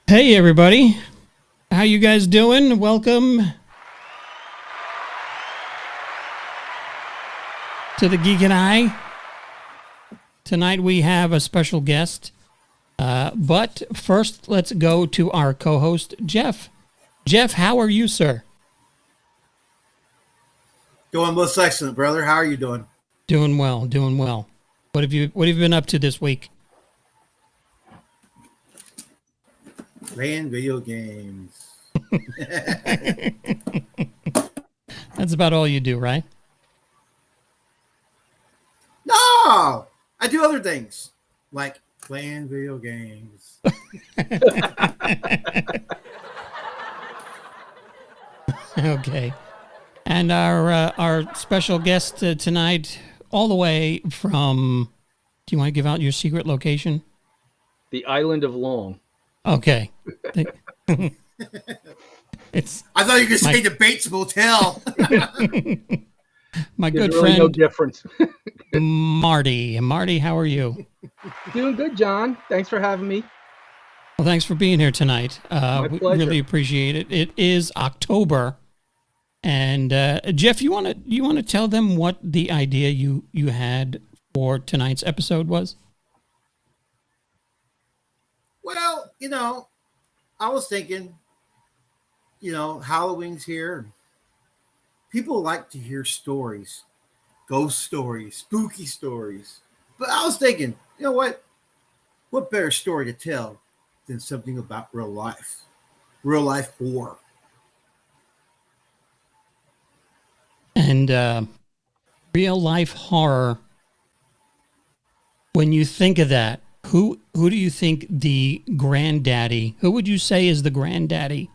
Hey everybody, how you guys doing? Welcome to the Geek and I. Tonight we have a special guest, but first let's go to our co-host Jeff. Jeff, how are you, sir? Doing most excellent, brother. How are you doing? Doing well, doing well. What have you been up to this week? Playing video games. That's about all you do, right? No, I do other things like playing video games. Okay. And our special guest tonight, all the way from, do you want to give out your secret location? The Island of Long. Okay. It's. I thought you could say the Bates Motel. My good really friend. No difference. Marty. Marty, how are you? Doing good, John. Thanks for having me. Well, thanks for being here tonight. My We pleasure. really appreciate it. It is October, and Jeff, you want to tell them what the idea you had for tonight's episode was? Well, I was thinking, Halloween's here. People like to hear stories, ghost stories, spooky stories. But I was thinking, you know what? What better story to tell than something about real life horror? And real life horror. When you think of that, who do you think the granddaddy? Who would you say is the granddaddy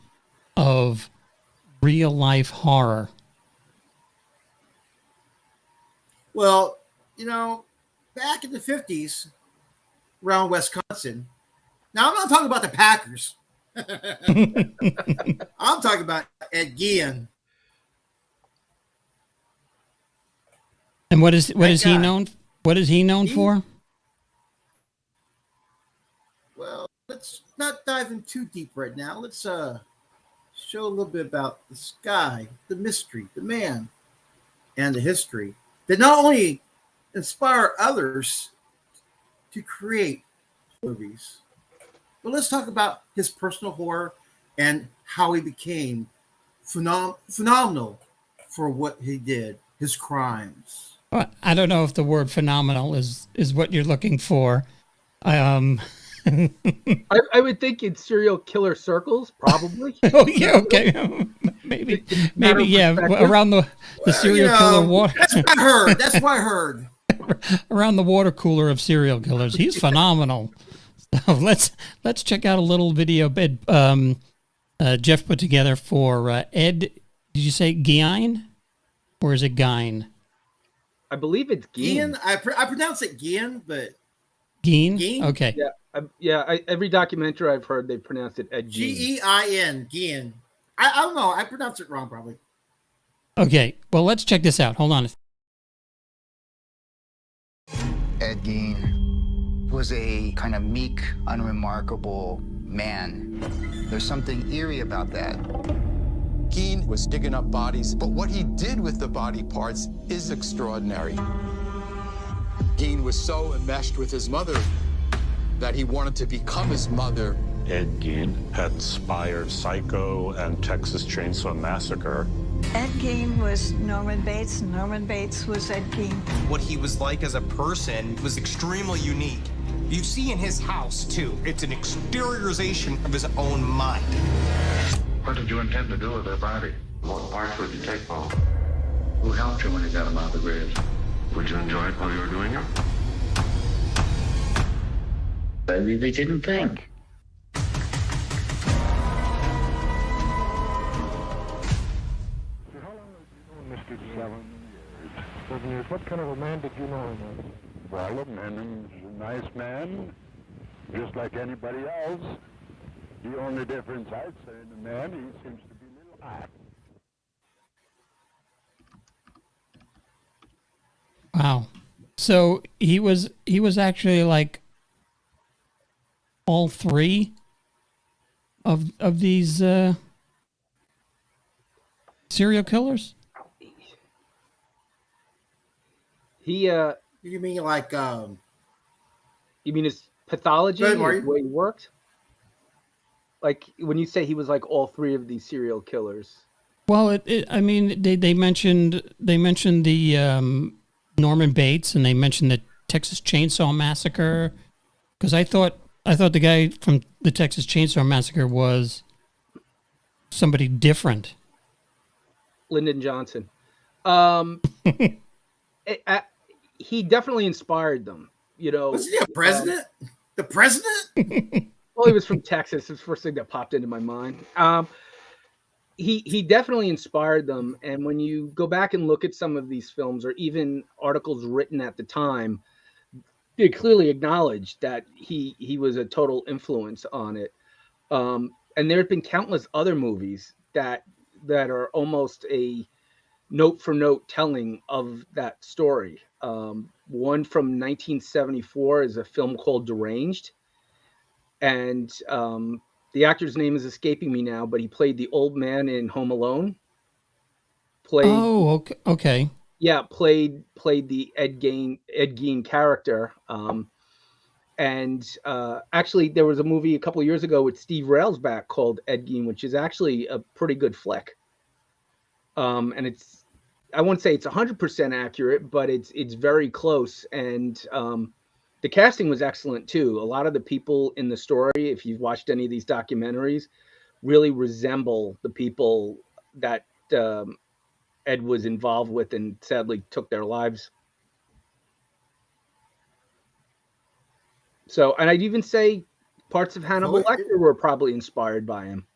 of real life horror? Well, back in the 50s, around Wisconsin. Now, I'm not talking about the Packers. I'm talking about Ed Gein. And what is he known? What is he known for? Well, let's not dive in too deep right now. Let's show a little bit about this guy, the mystery, the man, and the history that not only inspire others to create movies, but let's talk about his personal horror and how he became phenomenal for what he did, his crimes. Well, I don't know if the word phenomenal is what you're looking for. I would think in serial killer circles, probably. Oh yeah, okay, maybe yeah. Around the serial killer water. That's what I heard. That's what I heard. Around the water cooler of serial killers, he's phenomenal. So let's check out a little video Jeff put together for Ed. Did you say Gein, or is it Gein? I believe it's Gein. I pronounce it Gein, but Gein. Gein? Okay. Yeah. Every documentary I've heard, they pronounce it Ed Gein. Gein. Gein. I don't know. I pronounce it wrong, probably. Okay. Well, let's check this out. Hold on. Ed Gein was a kind of meek, unremarkable man. There's something eerie about that. Gein was digging up bodies, but what he did with the body parts is extraordinary. Gein was so enmeshed with his mother that he wanted to become his mother. Ed Gein had inspired Psycho and Texas Chainsaw Massacre. Ed Gein was Norman Bates, and Norman Bates was Ed Gein. What he was like as a person was extremely unique. You see in his house, too, it's an exteriorization of his own mind. What did you intend to do with their body? What parts would you take off? Who helped you when you got them out of the graves? Would you enjoy it while you were doing it? Maybe they didn't think. How long have you known Mr. 7 years? 7 years. What kind of a man did you know him as? Well, a man is a nice man, just like anybody else. The only difference I'd say in the man, he seems to be a little high. Wow. So he was actually like all three of these serial killers? He You mean like you mean his pathology, Go ahead, his Marty. way he worked? Like when you say he was like all three of these serial killers. Well, I mean, they mentioned the Norman Bates, and they mentioned the Texas Chainsaw Massacre, because I thought the guy from the Texas Chainsaw Massacre was somebody different. Lyndon Johnson. He definitely inspired them. You know, was he a president? The president? Well, he was from Texas. It's the first thing that popped into my mind. He definitely inspired them. And when you go back and look at some of these films or even articles written at the time, they clearly acknowledge that he was a total influence on it. And there have been countless other movies that are almost a note for note telling of that story. One from 1974 is a film called Deranged. And the actor's name is escaping me now, but he played the old man in Home Alone. Okay. Yeah, played the Ed Gein character. And actually, there was a movie a couple of years ago with Steve Railsback called Ed Gein, which is actually a pretty good flick. And I won't say it's 100% accurate, but it's very close. And the casting was excellent too. A lot of the people in the story, if you've watched any of these documentaries, really resemble the people that Ed was involved with and sadly took their lives. So, and I'd even say parts of Hannibal Lecter were probably inspired by him.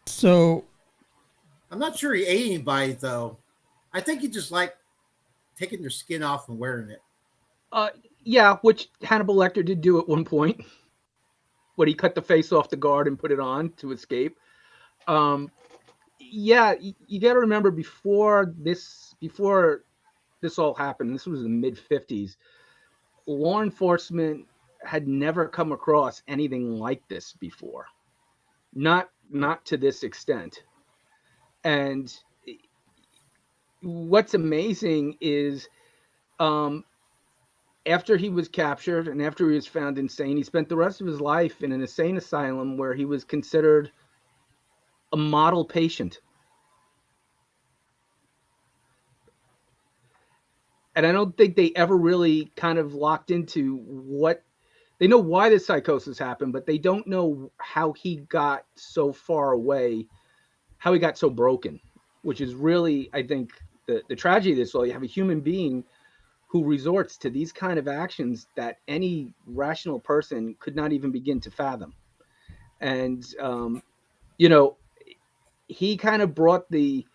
So, I'm not sure he ate anybody though. I think he just liked taking their skin off and wearing it. Yeah, which Hannibal Lecter did do at one point, when he cut the face off the guard and put it on to escape. Yeah, you got to remember before this all happened, this was in the mid-50s, law enforcement had never come across anything like this before. Not to this extent. And what's amazing is after he was captured and after he was found insane, he spent the rest of his life in an insane asylum where he was considered a model patient. And I don't think they ever really kind of locked into what they know why this psychosis happened, but they don't know how he got so far away, how he got so broken, which is really, I think, the tragedy of this. Well, you have a human being who resorts to these kind of actions that any rational person could not even begin to fathom. And, he kind of brought the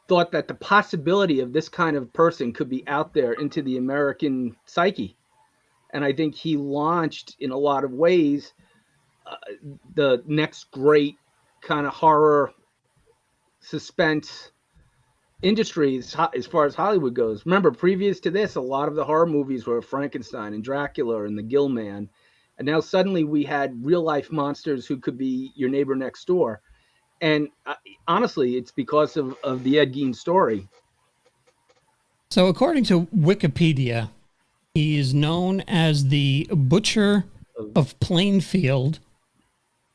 thought that the possibility of this kind of person could be out there into the American psyche. And I think he launched, in a lot of ways, the next great kind of horror suspense industry as far as Hollywood goes. Remember, previous to this, a lot of the horror movies were Frankenstein and Dracula and the Gill Man. And now suddenly we had real life monsters who could be your neighbor next door. And honestly, it's because of the Ed Gein story. So according to Wikipedia, he is known as the Butcher of Plainfield,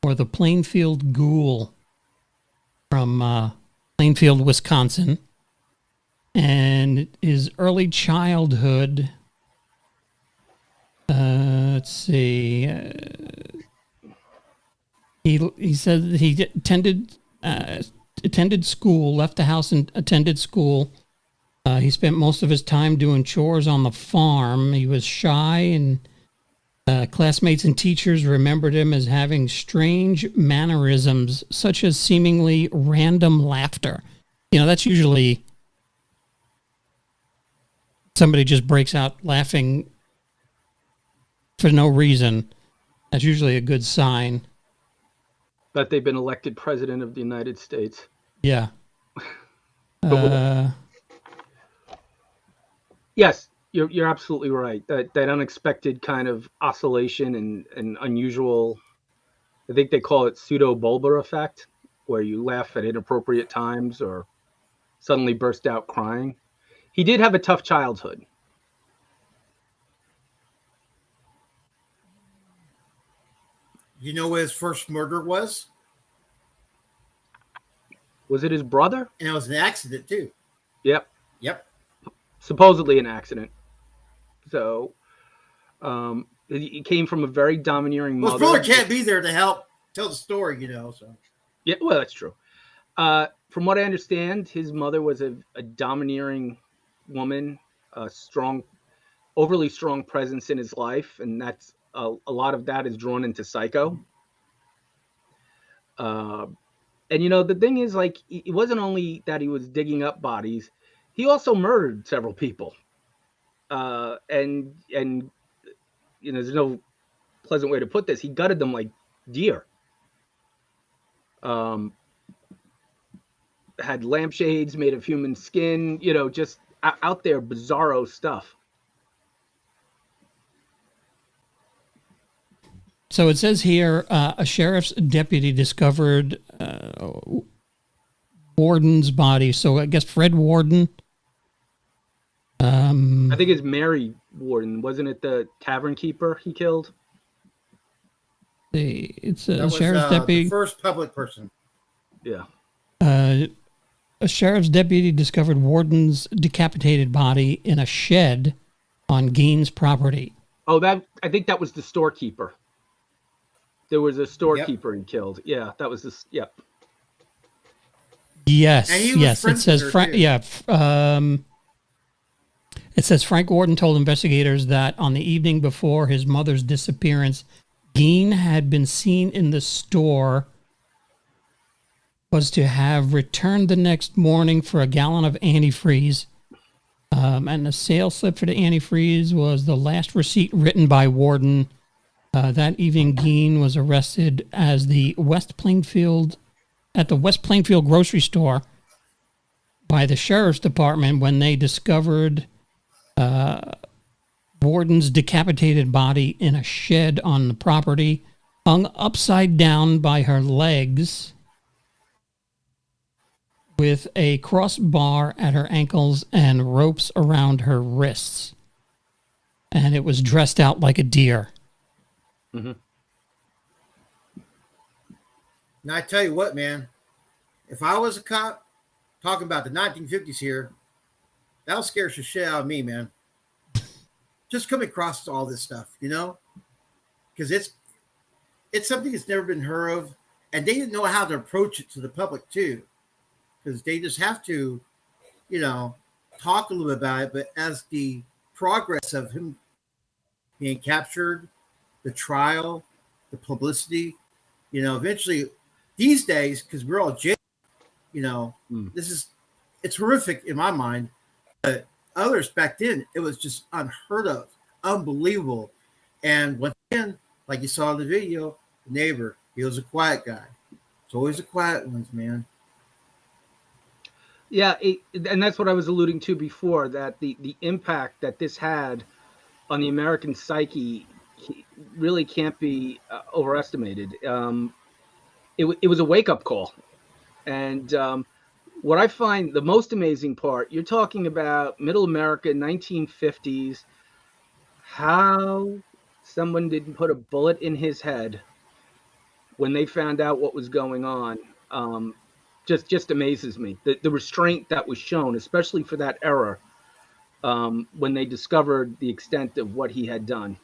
or the Plainfield Ghoul, from Plainfield, Wisconsin. And his early childhood, let's see, he said that he attended school, left the house and attended school. He spent most of his time doing chores on the farm. He was shy, and classmates and teachers remembered him as having strange mannerisms, such as seemingly random laughter. You know, that's usually somebody just breaks out laughing for no reason. That's usually a good sign that they've been elected president of the United States. Yeah. Yes, You're absolutely right. That unexpected kind of oscillation and unusual, I think they call it pseudo bulbar effect, where you laugh at inappropriate times or suddenly burst out crying. He did have a tough childhood. You know what his first murder was? Was it his brother? And it was an accident too. Yep. Yep. Supposedly an accident. So he came from a very domineering Well, mother. his brother can't be there to help tell the story, So Yeah, well, that's true. From what I understand, his mother was a domineering woman, a strong, overly strong presence in his life, and that's a lot of that is drawn into Psycho. And the thing is, like, it wasn't only that he was digging up bodies; he also murdered several people. And there's no pleasant way to put this. He gutted them like deer. Had lampshades made of human skin, just out there bizarro stuff. So it says here, a sheriff's deputy discovered Warden's body. So I guess Fred Warden. I think it's Mary Warden. Wasn't it the tavern keeper he killed? It's that a was, sheriff's deputy. the first public person. Yeah. A sheriff's deputy discovered Warden's decapitated body in a shed on Gein's property. Oh, I think that was the storekeeper. There was a storekeeper he killed. Yeah, that was this. Yep. Yes, And he was yes. It friends says with her, too. It says Frank Warden told investigators that on the evening before his mother's disappearance, Gein had been seen in the store, was to have returned the next morning for a gallon of antifreeze. And the sales slip for the antifreeze was the last receipt written by Warden. That evening, Gein was arrested at the West Plainfield grocery store by the sheriff's department when they discovered Warden's decapitated body in a shed on the property, hung upside down by her legs, with a crossbar at her ankles and ropes around her wrists. And it was dressed out like a deer. Mm-hmm. Now I tell you what, man, if I was a cop talking about the 1950s here, that'll scare the shit out of me, man. Just coming across all this stuff, because it's something that's never been heard of, and they didn't know how to approach it to the public too, because they just have to, talk a little bit about it. But as the progress of him being captured, the trial, the publicity, eventually these days, because we're all jailed, it's horrific in my mind. But others back then, it was just unheard of, unbelievable. And once again, like you saw in the video, the neighbor, he was a quiet guy. It's always the quiet ones, man. Yeah, and that's what I was alluding to before, that the impact that this had on the American psyche really can't be overestimated. It was a wake-up call. And what I find the most amazing part, you're talking about middle America, 1950s, how someone didn't put a bullet in his head when they found out what was going on. Just amazes me. The restraint that was shown, especially for that era, when they discovered the extent of what he had done.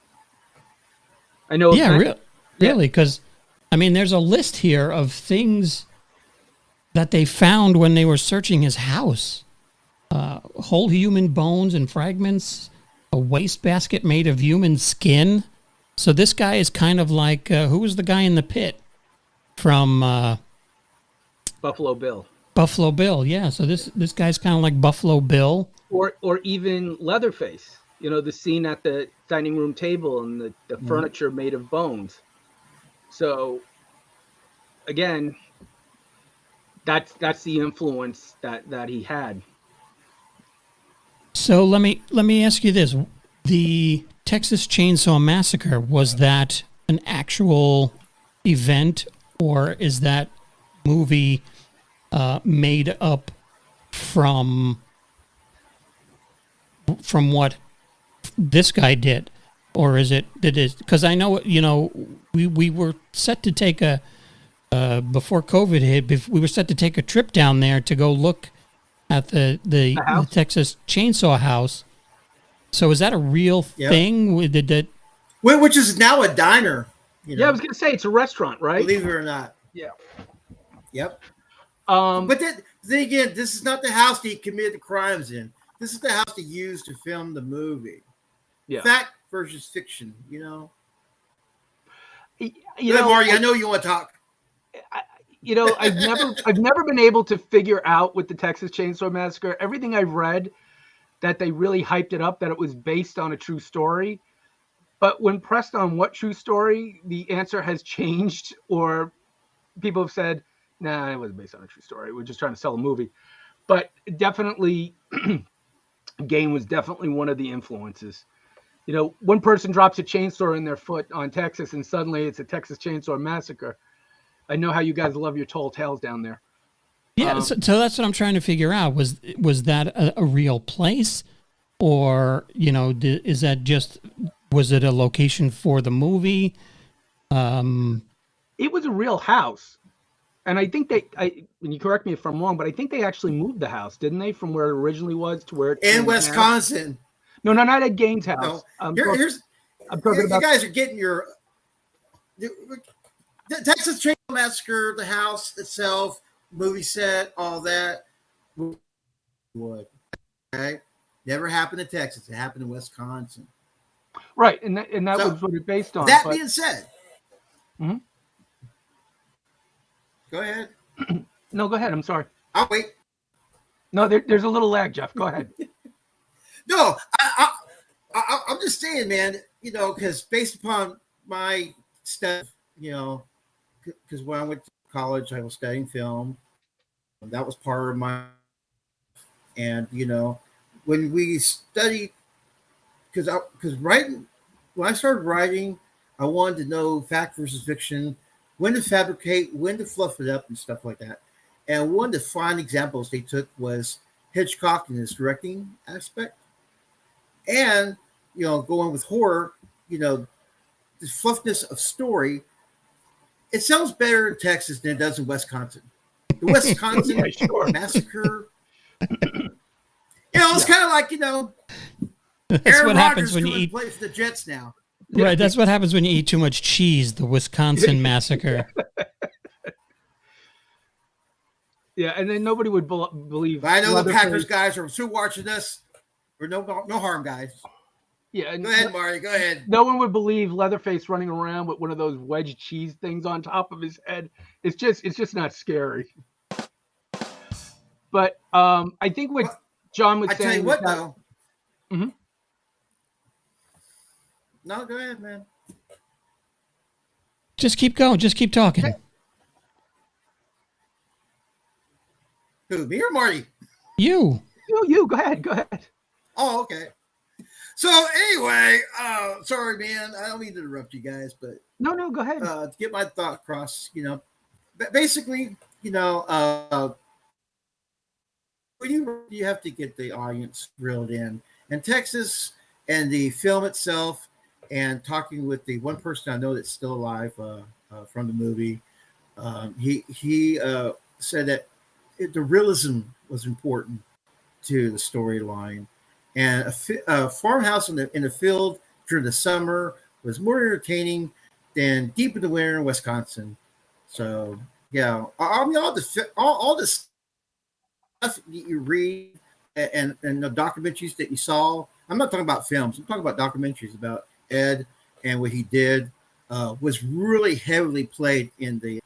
I know. Yeah, really, because, there's a list here of things that they found when they were searching his house. Whole human bones and fragments, a wastebasket made of human skin. So this guy is kind of like, who was the guy in the pit from... Buffalo Bill. Buffalo Bill, yeah. So this guy's kind of like Buffalo Bill. Or even Leatherface. The scene at the dining room table and the furniture made of bones. So, again, that's the influence that he had. So let me ask you this: the Texas Chainsaw Massacre, was that an actual event, or is that movie made up from what this guy did, or is it because I know, we were set to take a before COVID hit, we were set to take a trip down there to go look at the Texas Chainsaw House. So is that a real thing? Did that? Which is now a diner. Yeah, I was going to say it's a restaurant, right? Believe it or not. Yeah. Yep. But then again, this is not the house that he committed the crimes in. This is the house he used to film the movie. Yeah. Fact versus fiction, You know, Marty, I know you want to talk. I've never been able to figure out with the Texas Chainsaw Massacre. Everything I've read that they really hyped it up, that it was based on a true story. But when pressed on what true story, the answer has changed, or people have said, nah, it wasn't based on a true story. We're just trying to sell a movie. But definitely, Gein was definitely one of the influences. One person drops a chainsaw in their foot on Texas, and suddenly it's a Texas Chainsaw Massacre. I know how you guys love your tall tales down there. Yeah, so that's what I'm trying to figure out. Was that a real place, or is that was it a location for the movie? It was a real house, and I think and you correct me if I'm wrong, but I think they actually moved the house, didn't they, from where it originally was to where it's in Wisconsin. No, not at Gein's house. No. I'm talking about. You guys are getting the Texas Chainsaw Massacre, the house itself, movie set, all that. Would okay? Never happened in Texas. It happened in Wisconsin. Right, and that was what it's based on. That being said, mm-hmm. Go ahead. No, go ahead. I'm sorry. I'll wait. No, there's a little lag, Jeff. Go ahead. No, I'm just saying, man. Because based upon my stuff, because when I went to college, I was studying film. That was part of my. And when we studied, because writing, when I started writing, I wanted to know fact versus fiction, when to fabricate, when to fluff it up, and stuff like that. And one of the fine examples they took was Hitchcock and his directing aspect. And, going with horror, the fluffiness of story, it sounds better in Texas than it does in Wisconsin. The Wisconsin Massacre, it's kind of like, that's Aaron what Rodgers happens when you eat. Play for the Jets now. Right, that's what happens when you eat too much cheese. The Wisconsin Massacre. Yeah, and then nobody would believe. I know the Packers guys are still watching us. Or no harm, guys. Yeah, go ahead, Marty. Go ahead. No one would believe Leatherface running around with one of those wedge cheese things on top of his head. It's just not scary. But I think what John was saying. I tell you what, though. Mm-hmm. No, go ahead, man. Just keep going. Just keep talking. Who, me or Marty? You. You. Go ahead. Oh, okay. So anyway, sorry, man. I don't mean to interrupt you guys, but no, go ahead. To get my thought across, basically, you have to get the audience reeled in. And Texas and the film itself, and talking with the one person I know that's still alive from the movie, he said that the realism was important to the storyline. And a farmhouse in the field during the summer was more entertaining than deep in the winter in Wisconsin. So yeah, I mean all the stuff that you read and the documentaries that you saw. I'm not talking about films. I'm talking about documentaries about Ed and what he did was really heavily played in the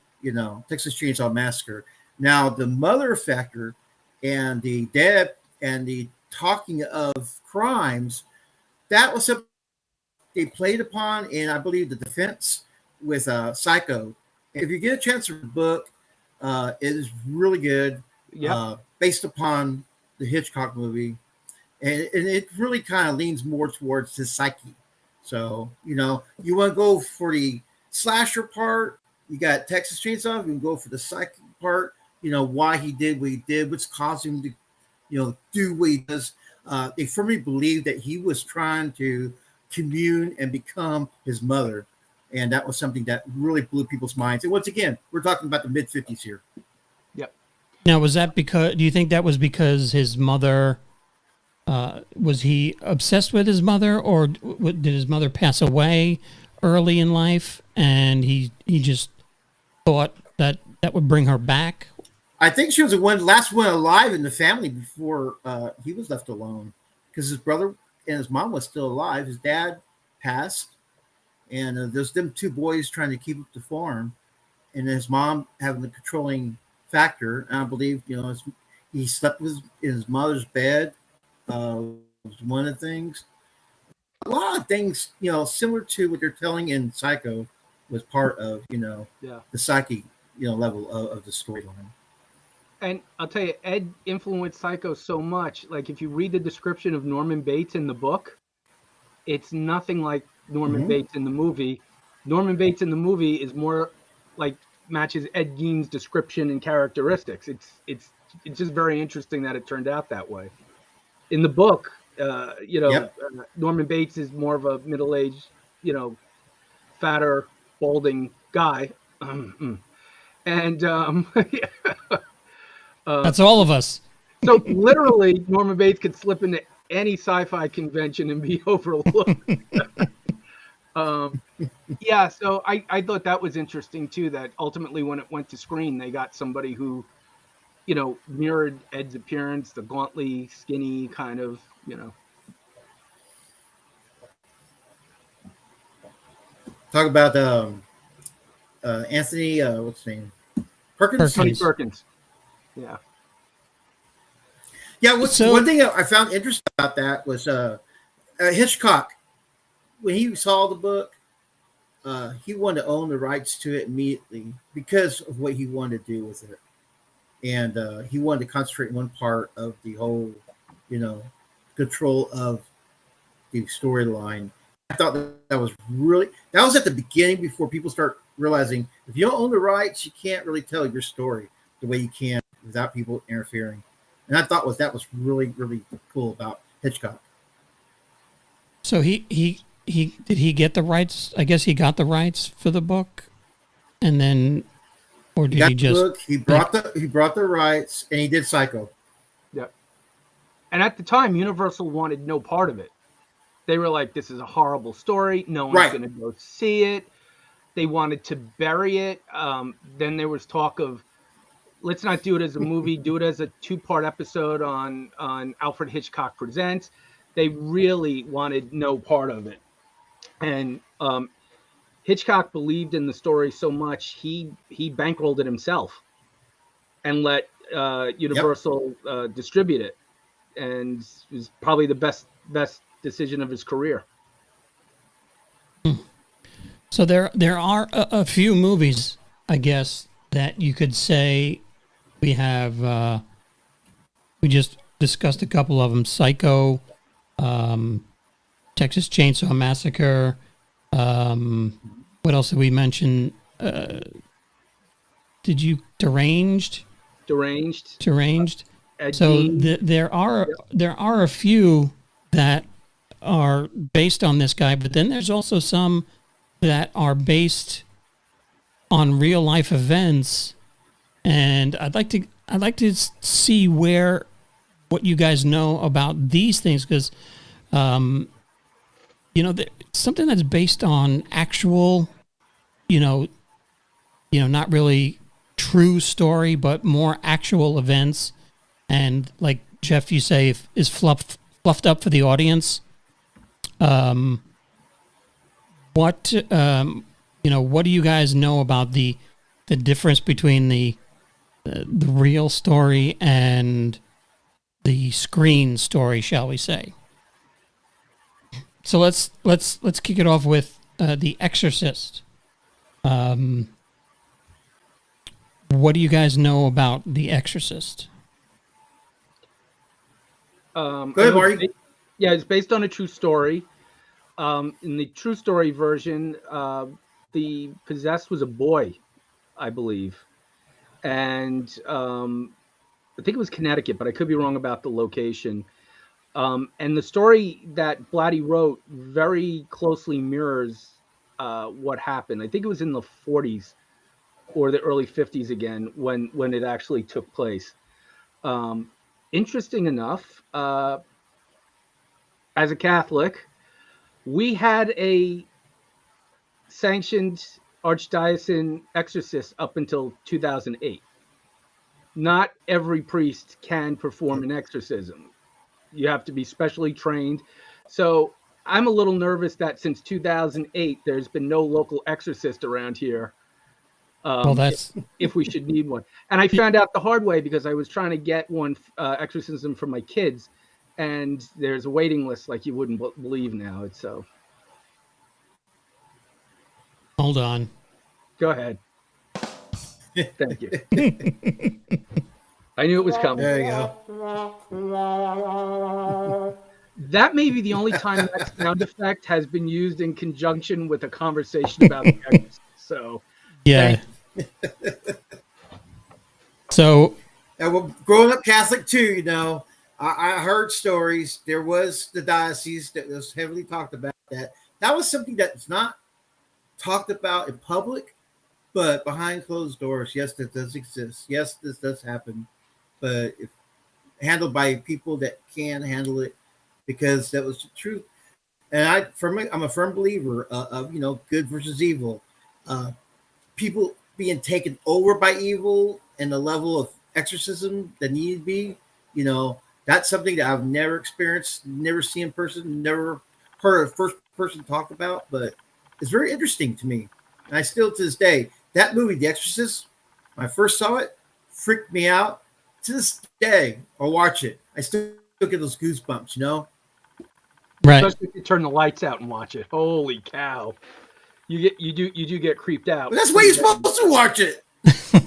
Texas Chainsaw Massacre. Now the mother factor and the dead and the talking of crimes, that was something they played upon in, I believe, the defense with Psycho. If you get a chance to read the book, it is really good. Yeah. Based upon the Hitchcock movie. and it really kind of leans more towards his psyche. So you you want to go for the slasher part. You got Texas Chainsaw. You can go for the psyche part. Why he did what he did, what's causing him to do what he does. They firmly believe that he was trying to commune and become his mother. And that was something that really blew people's minds. And once again, we're talking about the mid-50s here. Yep. Now, do you think that was because his mother, was he obsessed with his mother, or did his mother pass away early in life and he just thought that would bring her back? I think she was the last one alive in the family before he was left alone, because his brother and his mom was still alive. His dad passed, and there's them two boys trying to keep up the farm, and his mom having the controlling factor. And I believe he slept in his mother's bed. Was one of the things. A lot of things similar to what they're telling in Psycho was part of the psyche level of the storyline. And I'll tell you, Ed influenced Psycho so much. Like, if you read the description of Norman Bates in the book, it's nothing like Norman Bates in the movie. Norman Bates in the movie is more like matches Ed Gein's description and characteristics. It's just very interesting that it turned out that way. In the book, Norman Bates is more of a middle-aged, fatter, balding guy. And that's all of us. So literally, Norman Bates could slip into any sci-fi convention and be overlooked. So I thought that was interesting too, that ultimately when it went to screen, they got somebody who, mirrored Ed's appearance, the gauntly, skinny kind of, Talk about Anthony, what's his name? Perkins. Tony Perkins. Yeah. Yeah. One thing I found interesting about that was Hitchcock. When he saw the book, he wanted to own the rights to it immediately because of what he wanted to do with it, and he wanted to concentrate on one part of the whole, control of the storyline. I thought that was at the beginning, before people start realizing if you don't own the rights, you can't really tell your story the way you can without people interfering. And I thought that was really, really cool about Hitchcock. So did he get the rights? I guess he got the rights for the book, and then, or did he just? Book, he brought the rights, and he did Psycho. Yep. And at the time, Universal wanted no part of it. They were like, "This is a horrible story. No one's going to go see it." They wanted to bury it. Then there was talk of, let's not do it as a movie. Do it as a 2-part episode on Alfred Hitchcock Presents. They really wanted no part of it. And Hitchcock believed in the story so much, he bankrolled it himself and let Universal distribute it. And it was probably the best decision of his career. So there are a few movies, I guess, that you could say we have. We just discussed a couple of them: Psycho, Texas Chainsaw Massacre. What else did we mention? Did you Deranged? Deranged. So there are a few that are based on this guy, but then there's also some that are based on real life events, and I'd like to see what you guys know about these things, because something that's based on actual, not really true story, but more actual events, and like Jeff, you say, is fluffed up for the audience. What do you guys know about the difference between the real story and the screen story, shall we say? So let's kick it off with The Exorcist. What do you guys know about The Exorcist? Go ahead, Marty. Yeah, it's based on a true story. In the true story version, the possessed was a boy, I believe, and I think it was Connecticut, but I could be wrong about the location. And the story that Blatty wrote very closely mirrors what happened. I think it was in the 40s or the early 50s again when it actually took place. Interesting enough, as a Catholic, we had a sanctioned archdiocesan exorcist up until 2008. Not every priest can perform an exorcism. You have to be specially trained. So I'm a little nervous that since 2008, there's been no local exorcist around here. Well, If we should need one. And I found out the hard way because I was trying to get one exorcism for my kids, and there's a waiting list like you wouldn't believe now. It's so. Hold on. Go ahead. Thank you. I knew it was coming. There you go. That may be the only time that sound effect has been used in conjunction with a conversation about the exorcist. So. Yeah. So, well, growing up Catholic too, I heard stories. There was the diocese that was heavily talked about. That was something that's not talked about in public, but behind closed doors, yes, that does exist. Yes, this does happen, but if handled by people that can handle it, because that was the truth. And I'm a firm believer of good versus evil. People being taken over by evil and the level of exorcism that needed to be, that's something that I've never experienced, never seen in person, never heard a first person talk about, but it's very interesting to me. And I still, to this day, that movie, The Exorcist, when I first saw it, freaked me out. To this day, I'll watch it. I still get those goosebumps, Right. Especially if you turn the lights out and watch it. Holy cow. You do get creeped out. But that's why you're supposed to watch it.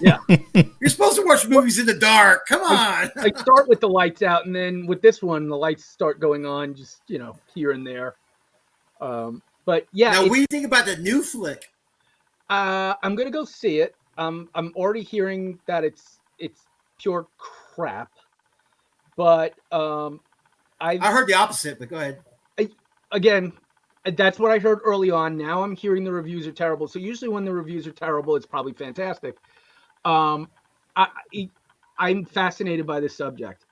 Yeah. You're supposed to watch movies in the dark. Come on. I start with the lights out, and then with this one, the lights start going on just, here and there. But yeah. Now, what do you think about the new flick? I'm going to go see it. I'm already hearing that it's pure crap. But I heard the opposite, but go ahead. Again, that's what I heard early on. Now I'm hearing the reviews are terrible. So usually when the reviews are terrible, it's probably fantastic. I'm fascinated by this subject.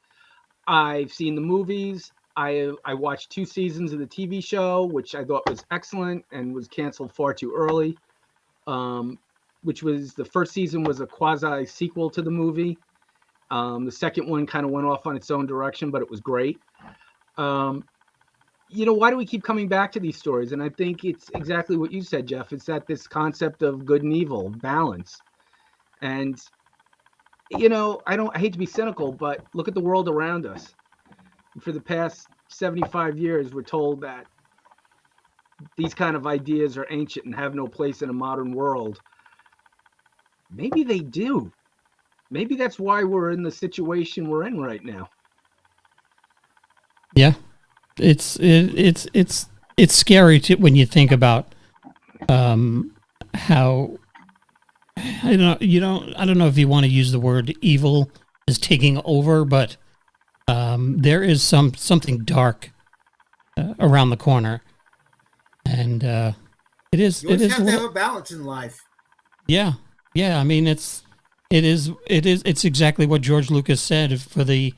I've seen the movies. I watched 2 seasons of the TV show, which I thought was excellent and was canceled far too early. Which was the first season was a quasi sequel to the movie. The second one kind of went off on its own direction, but it was great. Why do we keep coming back to these stories? And I think it's exactly what you said, Jeff. It's that this concept of good and evil, balance. And, I hate to be cynical, but look at the world around us. For the past 75 years, we're told that these kind of ideas are ancient and have no place in a modern world. Maybe they do. Maybe that's why we're in the situation we're in right now. Yeah. It's scary when you think about how I don't know if you want to use the word evil is taking over, but there is something dark around the corner, and it is. You always have to have a balance in life. Yeah. I mean, it's exactly what George Lucas said for the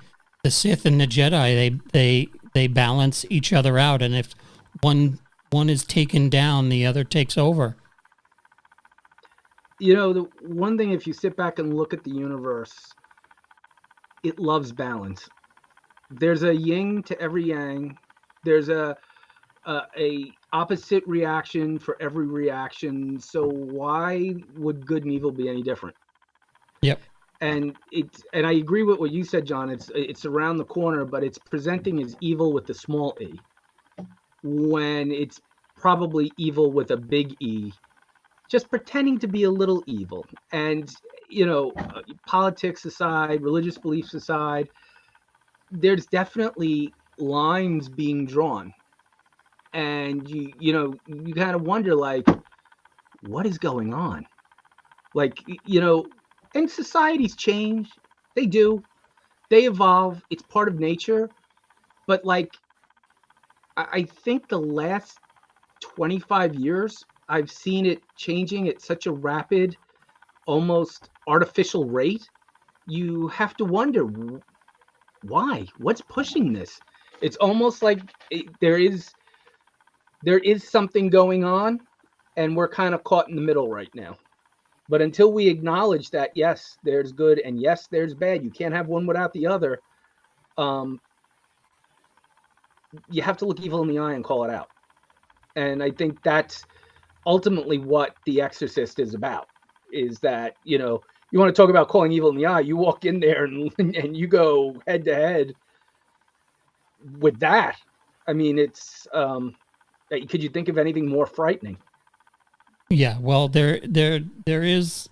Sith and the Jedi. They balance each other out, and if one is taken down, the other takes over. The one thing, if you sit back and look at the universe, it loves balance. There's a yin to every yang. There's a opposite reaction for every reaction. So why would good and evil be any different? Yep. And I agree with what you said, John. It's around the corner, but it's presenting as evil with the small e, when it's probably evil with a big E, just pretending to be a little evil. And politics aside, religious beliefs aside, there's definitely lines being drawn, and you kind of wonder, like, what is going on? Like, and societies change. They do. They evolve. It's part of nature. But like, I think the last 25 years, I've seen it changing at such a rapid, almost artificial rate. You have to wonder why. What's pushing this? It's almost like there is something going on, and we're kind of caught in the middle right now. But until we acknowledge that, yes, there's good and yes, there's bad, you can't have one without the other. You have to look evil in the eye and call it out. And I think that's ultimately what The Exorcist is about, is that, you want to talk about calling evil in the eye, you walk in there and you go head to head with that. I mean, it's, could you think of anything more frightening? Yeah, well, there is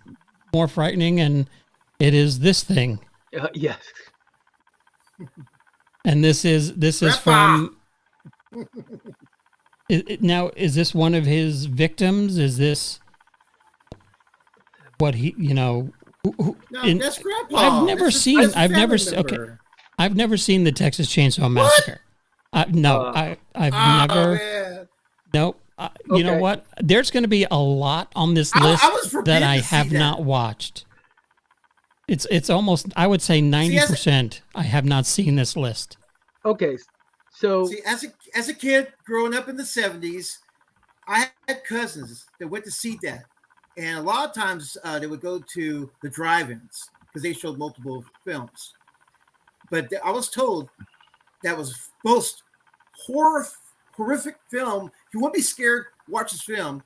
more frightening, and it is this thing. Yes. And this is from. Now, is this one of his victims? Is this what he? No, that's Grandpa. I've never seen the Texas Chainsaw Massacre. I've never. Man. Nope. You know what? There's going to be a lot on this list that I have not watched. It's almost, I would say 90%. I have not seen this list. Okay, so see, as a kid growing up in the 70s, I had cousins that went to see that, and a lot of times they would go to the drive-ins because they showed multiple films. But I was told that was most horrific film. You won't be scared. Watch this film.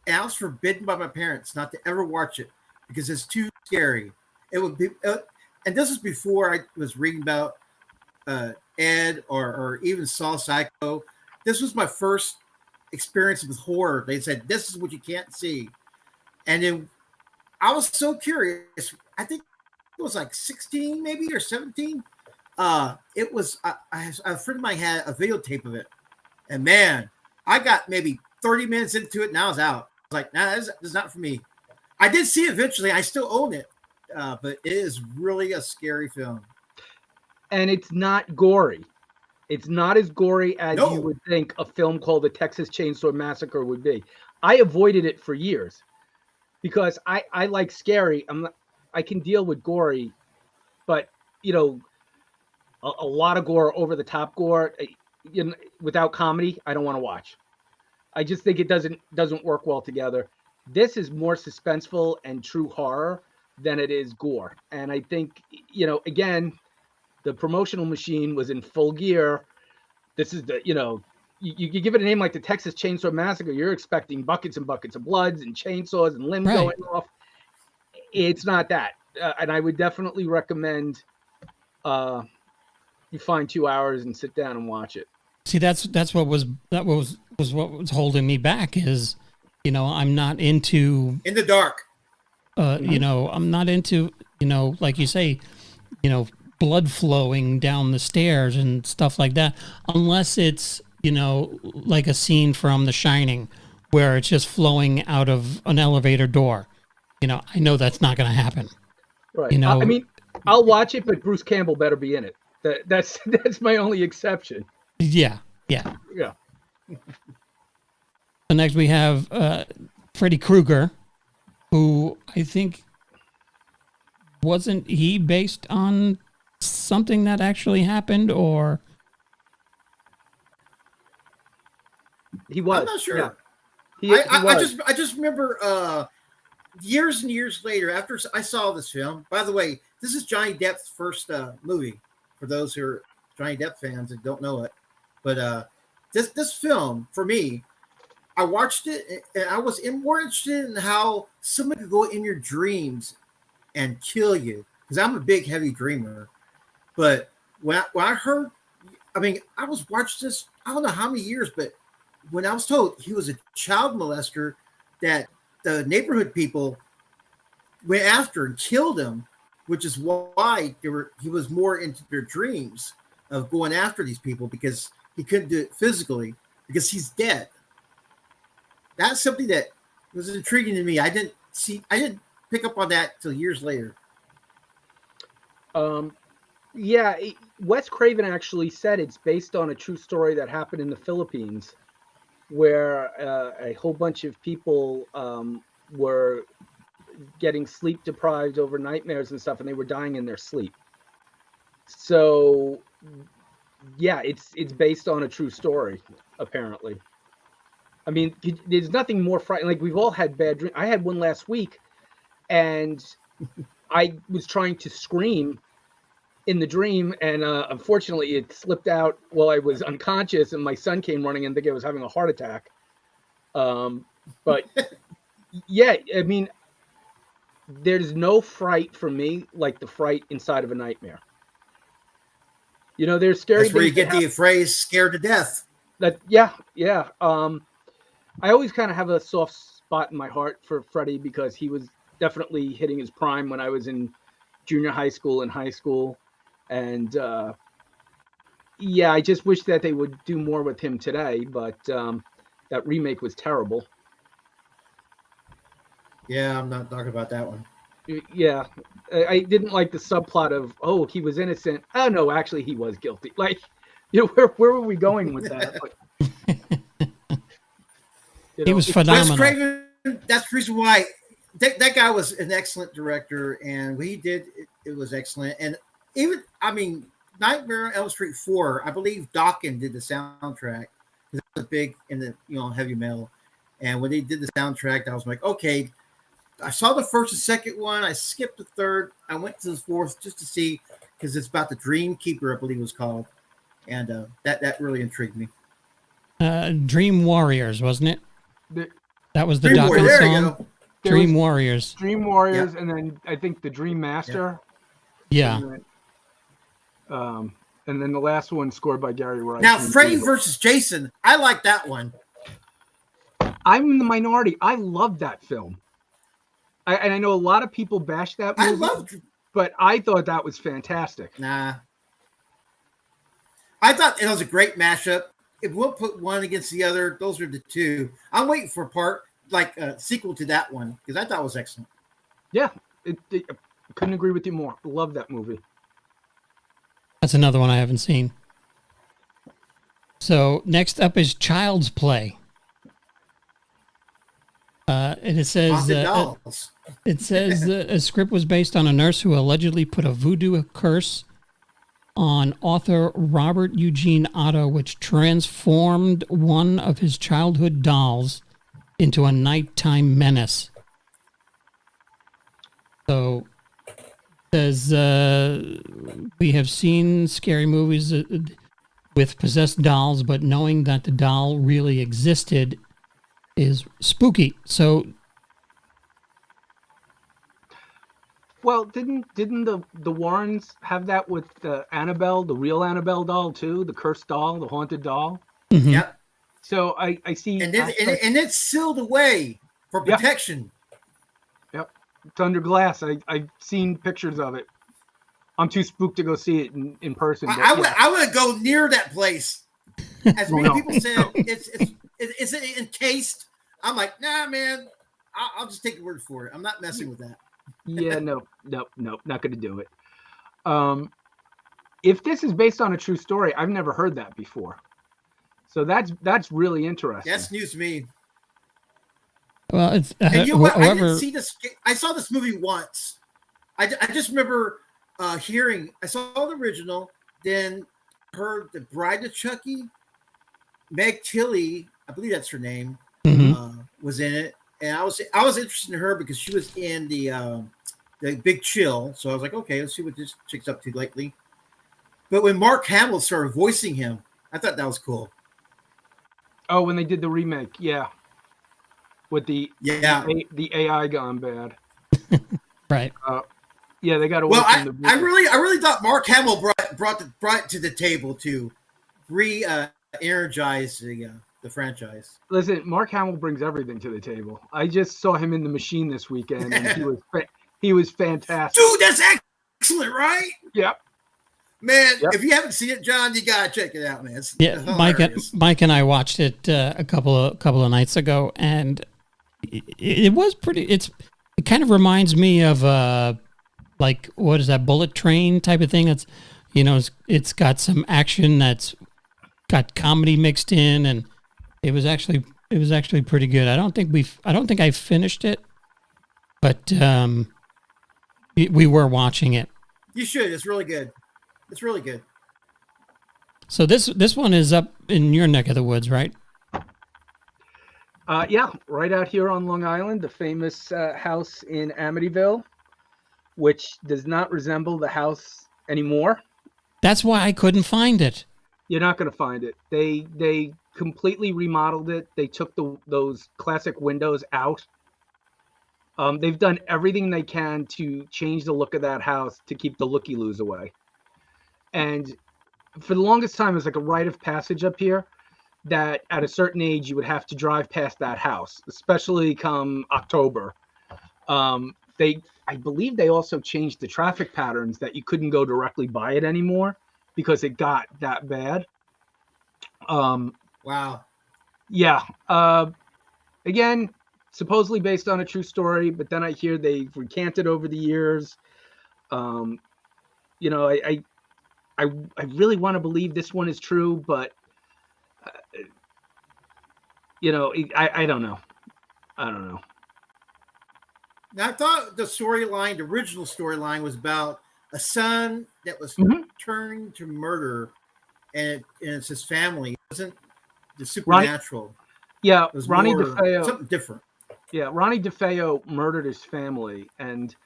And I was forbidden by my parents not to ever watch it because it's too scary. It would be, and this is before I was reading about Ed or even saw Psycho. This was my first experience with horror. They said this is what you can't see, and then I was so curious. I think it was like 16, maybe, or 17. It was a friend of mine had a videotape of it, and man, I got maybe 30 minutes into it and I was out. I was like, nah, this is not for me. I did see it eventually. I still own it, but it is really a scary film. And it's not gory. It's not as gory as you would think a film called The Texas Chainsaw Massacre would be. I avoided it for years because I like scary. I can deal with gory, but a lot of gore, over the top gore, without comedy, I don't want to watch. I just think it doesn't work well together. This is more suspenseful and true horror than it is gore. And I think, again, the promotional machine was in full gear. This is you give it a name like the Texas Chainsaw Massacre, you're expecting buckets and buckets of bloods and chainsaws and limbs going off. It's not that. And I would definitely recommend you find 2 hours and sit down and watch it. See, that's what was what was holding me back is, I'm not into In the dark. I'm not into, like you say, blood flowing down the stairs and stuff like that, unless it's, like a scene from The Shining where it's just flowing out of an elevator door. I know that's not going to happen. Right. I mean, I'll watch it, but Bruce Campbell better be in it. That's my only exception. Yeah. So next we have Freddy Krueger, who I think wasn't he based on something that actually happened, or he was. I'm not sure. Yeah. I just remember years and years later after I saw this film. By the way, this is Johnny Depp's first movie. For those who are Johnny Depp fans and don't know it, but this film for me, I watched it and I was more interested in how someone could go in your dreams and kill you, because I'm a big heavy dreamer. But when I heard, I was watching this, I don't know how many years, but when I was told he was a child molester, that the neighborhood people went after and killed him, which is why he was more into their dreams. of going after these people because he couldn't do it physically because he's dead. That's something that was intriguing to me. I didn't pick up on that till years later. Yeah, Wes Craven actually said it's based on a true story that happened in the Philippines, where a whole bunch of people were getting sleep deprived over nightmares and stuff, and they were dying in their sleep. So, yeah, it's based on a true story, apparently. I mean, there's nothing more frightening. Like, we've all had bad dreams. I had one last week, and I was trying to scream in the dream, and unfortunately, it slipped out while I was unconscious, and my son came running and thinking I was having a heart attack. But, yeah, I mean, there's no fright for me like the fright inside of a nightmare. You know, there's scary. That's where you get the phrase "scared to death." Yeah. I always kind of have a soft spot in my heart for Freddie because he was definitely hitting his prime when I was in junior high school and high school. And yeah, I just wish that they would do more with him today, but that remake was terrible. Yeah, I'm not talking about that one. Yeah, I didn't like the subplot of, oh, he was innocent. Oh, no, actually, he was guilty. Like, you know, where were we going with that? He was phenomenal. Wes Craven, that's the reason why that guy was an excellent director, and what he did, it was excellent. And even, I mean, Nightmare on Elm Street 4, I believe Dokken did the soundtrack. That was big in the, you know, heavy metal. And when they did the soundtrack, I was like, okay, I saw the first and second one. I skipped the third. I went to the fourth just to see, because it's about the Dream Keeper, I believe it was called. And that really intrigued me. Dream Warriors, wasn't it? That was the Dream Dokken Warriors, song. Dream Warriors. Dream Warriors, yeah. And then I think the Dream Master. Yeah. And then the last one scored by Gary Wright. Now, Freddy versus Jason, I like that one. I'm in the minority. I love that film. And I know a lot of people bash that movie, but I thought that was fantastic. Nah. I thought it was a great mashup. If we'll put one against the other, those are the two. I'm waiting for a sequel to that one, because I thought it was excellent. Yeah, I couldn't agree with you more. Love that movie. That's another one I haven't seen. So next up is Child's Play. And it says a script was based on a nurse who allegedly put a voodoo curse on author Robert Eugene Otto, which transformed one of his childhood dolls into a nighttime menace. So it says we have seen scary movies with possessed dolls, but knowing that the doll really existed is spooky. So, well, didn't the Warrens have that with Annabelle, the real Annabelle doll too, the cursed doll, the haunted doll? Mm-hmm. Yep. So I see, and it's sealed away for protection. Yep, it's under glass. I've seen pictures of it. I'm too spooked to go see it in person. I would go near that place. As many people said, it's encased. I'm like, nah, man. I'll just take your word for it. I'm not messing with that. Yeah, no, not going to do it. If this is based on a true story, I've never heard that before. So that's really interesting. That's news to me. Well, it's and you know what? I didn't see this. I saw this movie once. I just remember hearing. I saw the original, then heard The Bride of Chucky. Meg Tilly, I believe that's her name, was in it, and I was interested in her because she was in the Big Chill. So I was like, okay, let's see what this chick's up to lately. But when Mark Hamill started voicing him, I thought that was cool. Oh, when they did the remake, yeah, with the AI gone bad, right? Yeah, they got away from the. I really thought Mark Hamill brought it to the table to energize the franchise. Listen, Mark Hamill brings everything to the table. I just saw him in The Machine this weekend, and he was fantastic. Dude, that's excellent, right? Yep. Man, Yep. if you haven't seen it, John, you gotta check it out, man. It's Yeah, hilarious. Mike and I watched it a couple of nights ago, and it was pretty. It kind of reminds me of like, what is that, Bullet Train type of thing? It's, it's got some action that's got comedy mixed in, and it was actually pretty good. I don't think I finished it, but we were watching it. You should. It's really good. It's really good. So this one is up in your neck of the woods, right? Yeah, right out here on Long Island, the famous house in Amityville, which does not resemble the house anymore. That's why I couldn't find it. You're not going to find it. They completely remodeled it. They took those classic windows out. They've done everything they can to change the look of that house to keep the looky-loos away. And for the longest time, it's like a rite of passage up here that at a certain age, you would have to drive past that house, especially come October. I believe they also changed the traffic patterns that you couldn't go directly by it anymore because it got that bad. Wow. Yeah. Again, supposedly based on a true story, but then I hear they've recanted over the years. I really want to believe this one is true, but I don't know. I don't know. Now, I thought the original storyline was about a son that was turned to murder, and it's his family. It wasn't the supernatural. Yeah, It was Ronnie more DeFeo. something different. Yeah, Ronnie DeFeo murdered his family, and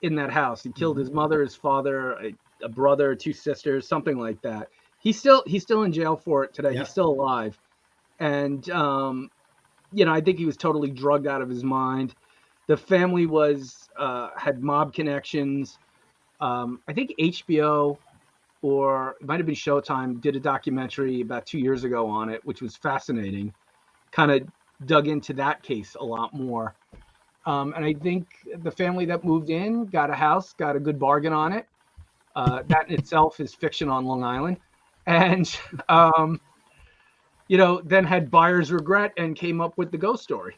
in that house, he killed his mother, his father, a brother, 2 sisters, something like that. He's still in jail for it today. Yeah. He's still alive, and I think he was totally drugged out of his mind. The family had mob connections. I think HBO, or it might have been Showtime, did a documentary about 2 years ago on it, which was fascinating. Kind of dug into that case a lot more. And I think the family that moved in got a house, got a good bargain on it. That in itself is fiction on Long Island. And, then had buyer's regret and came up with the ghost story.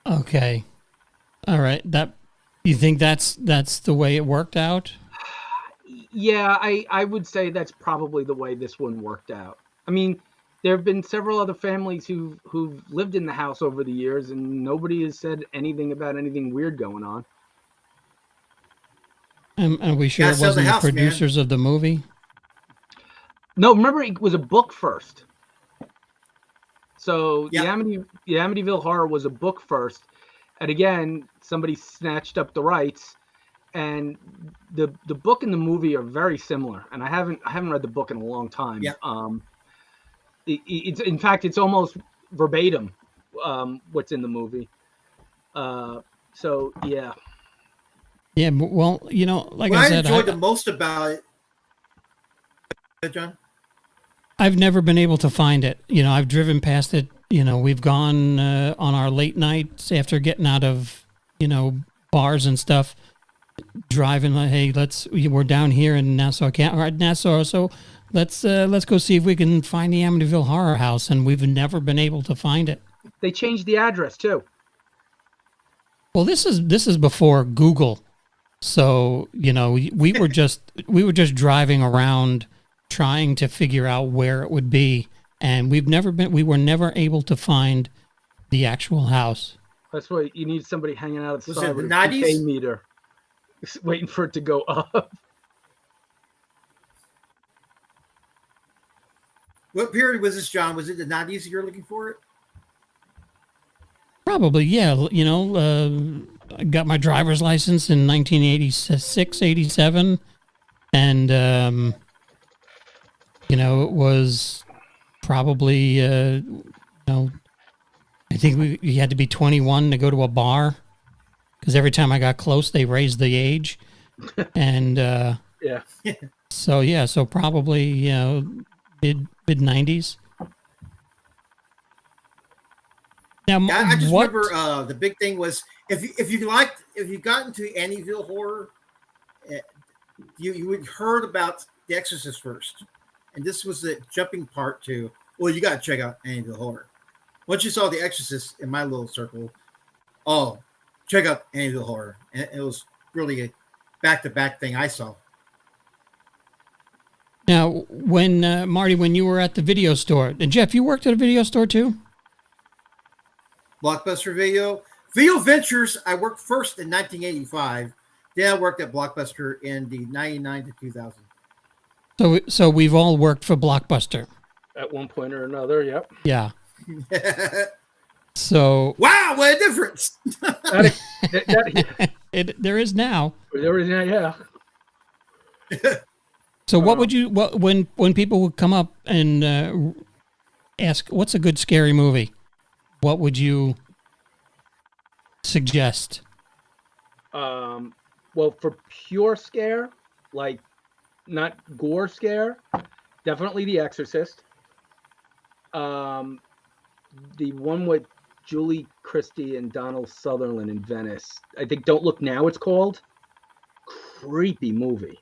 Okay. All right. You think that's the way it worked out? Yeah, I would say that's probably the way this one worked out. I mean, there have been several other families who've lived in the house over the years, and nobody has said anything about anything weird going on. Are we sure Gotta it sell the wasn't house, the producers of the movie? No, remember it was a book first. So Yeah. the Amityville Horror was a book first, and again, somebody snatched up the rights, and the book and the movie are very similar. And I haven't read the book in a long time. Yeah. It's in fact it's almost verbatim what's in the movie. So yeah. Yeah. Well, like What I I said, enjoyed the most about it, John. I've never been able to find it. I've driven past it. We've gone on our late nights after getting out of, bars and stuff, driving like, hey, we're down here in Nassau, so let's go see if we can find the Amityville Horror House, and we've never been able to find it. They changed the address too. Well, this is before Google, so we were just driving around trying to figure out where it would be, and we were never able to find the actual house. That's why you need somebody hanging out at the Was side it with the a 90s? PK meter, waiting for it to go up. What period was this, John? Was it the 90s you're looking for it? Probably, yeah. I got my driver's license in 1986, 87, and it was probably I think you had to be 21 to go to a bar, because every time I got close, they raised the age, and Yeah. so probably mid 90s. Now, Yeah, I just what? remember the big thing was if you got into Amityville Horror, you would heard about The Exorcist first, and this was the jumping part to. Well, you got to check out Amityville Horror. Once you saw The Exorcist in my little circle, oh, check out Amityville Horror, and it was really a back-to-back thing I saw. Now, when Marty, when you were at the video store, and Jeff, you worked at a video store too? Blockbuster Video Ventures. I worked first in 1985. Then I worked at Blockbuster in the 99 to 2000. So we've all worked for Blockbuster at one point or another. Yep. Yeah. So wow, what a difference! There is now. There is now, yeah. So what would you when people would come up and ask what's a good scary movie? What would you suggest? Well, for pure scare, like not gore scare, definitely The Exorcist. The one with Julie Christie and Donald Sutherland in Venice. I think Don't Look Now it's called. Creepy movie.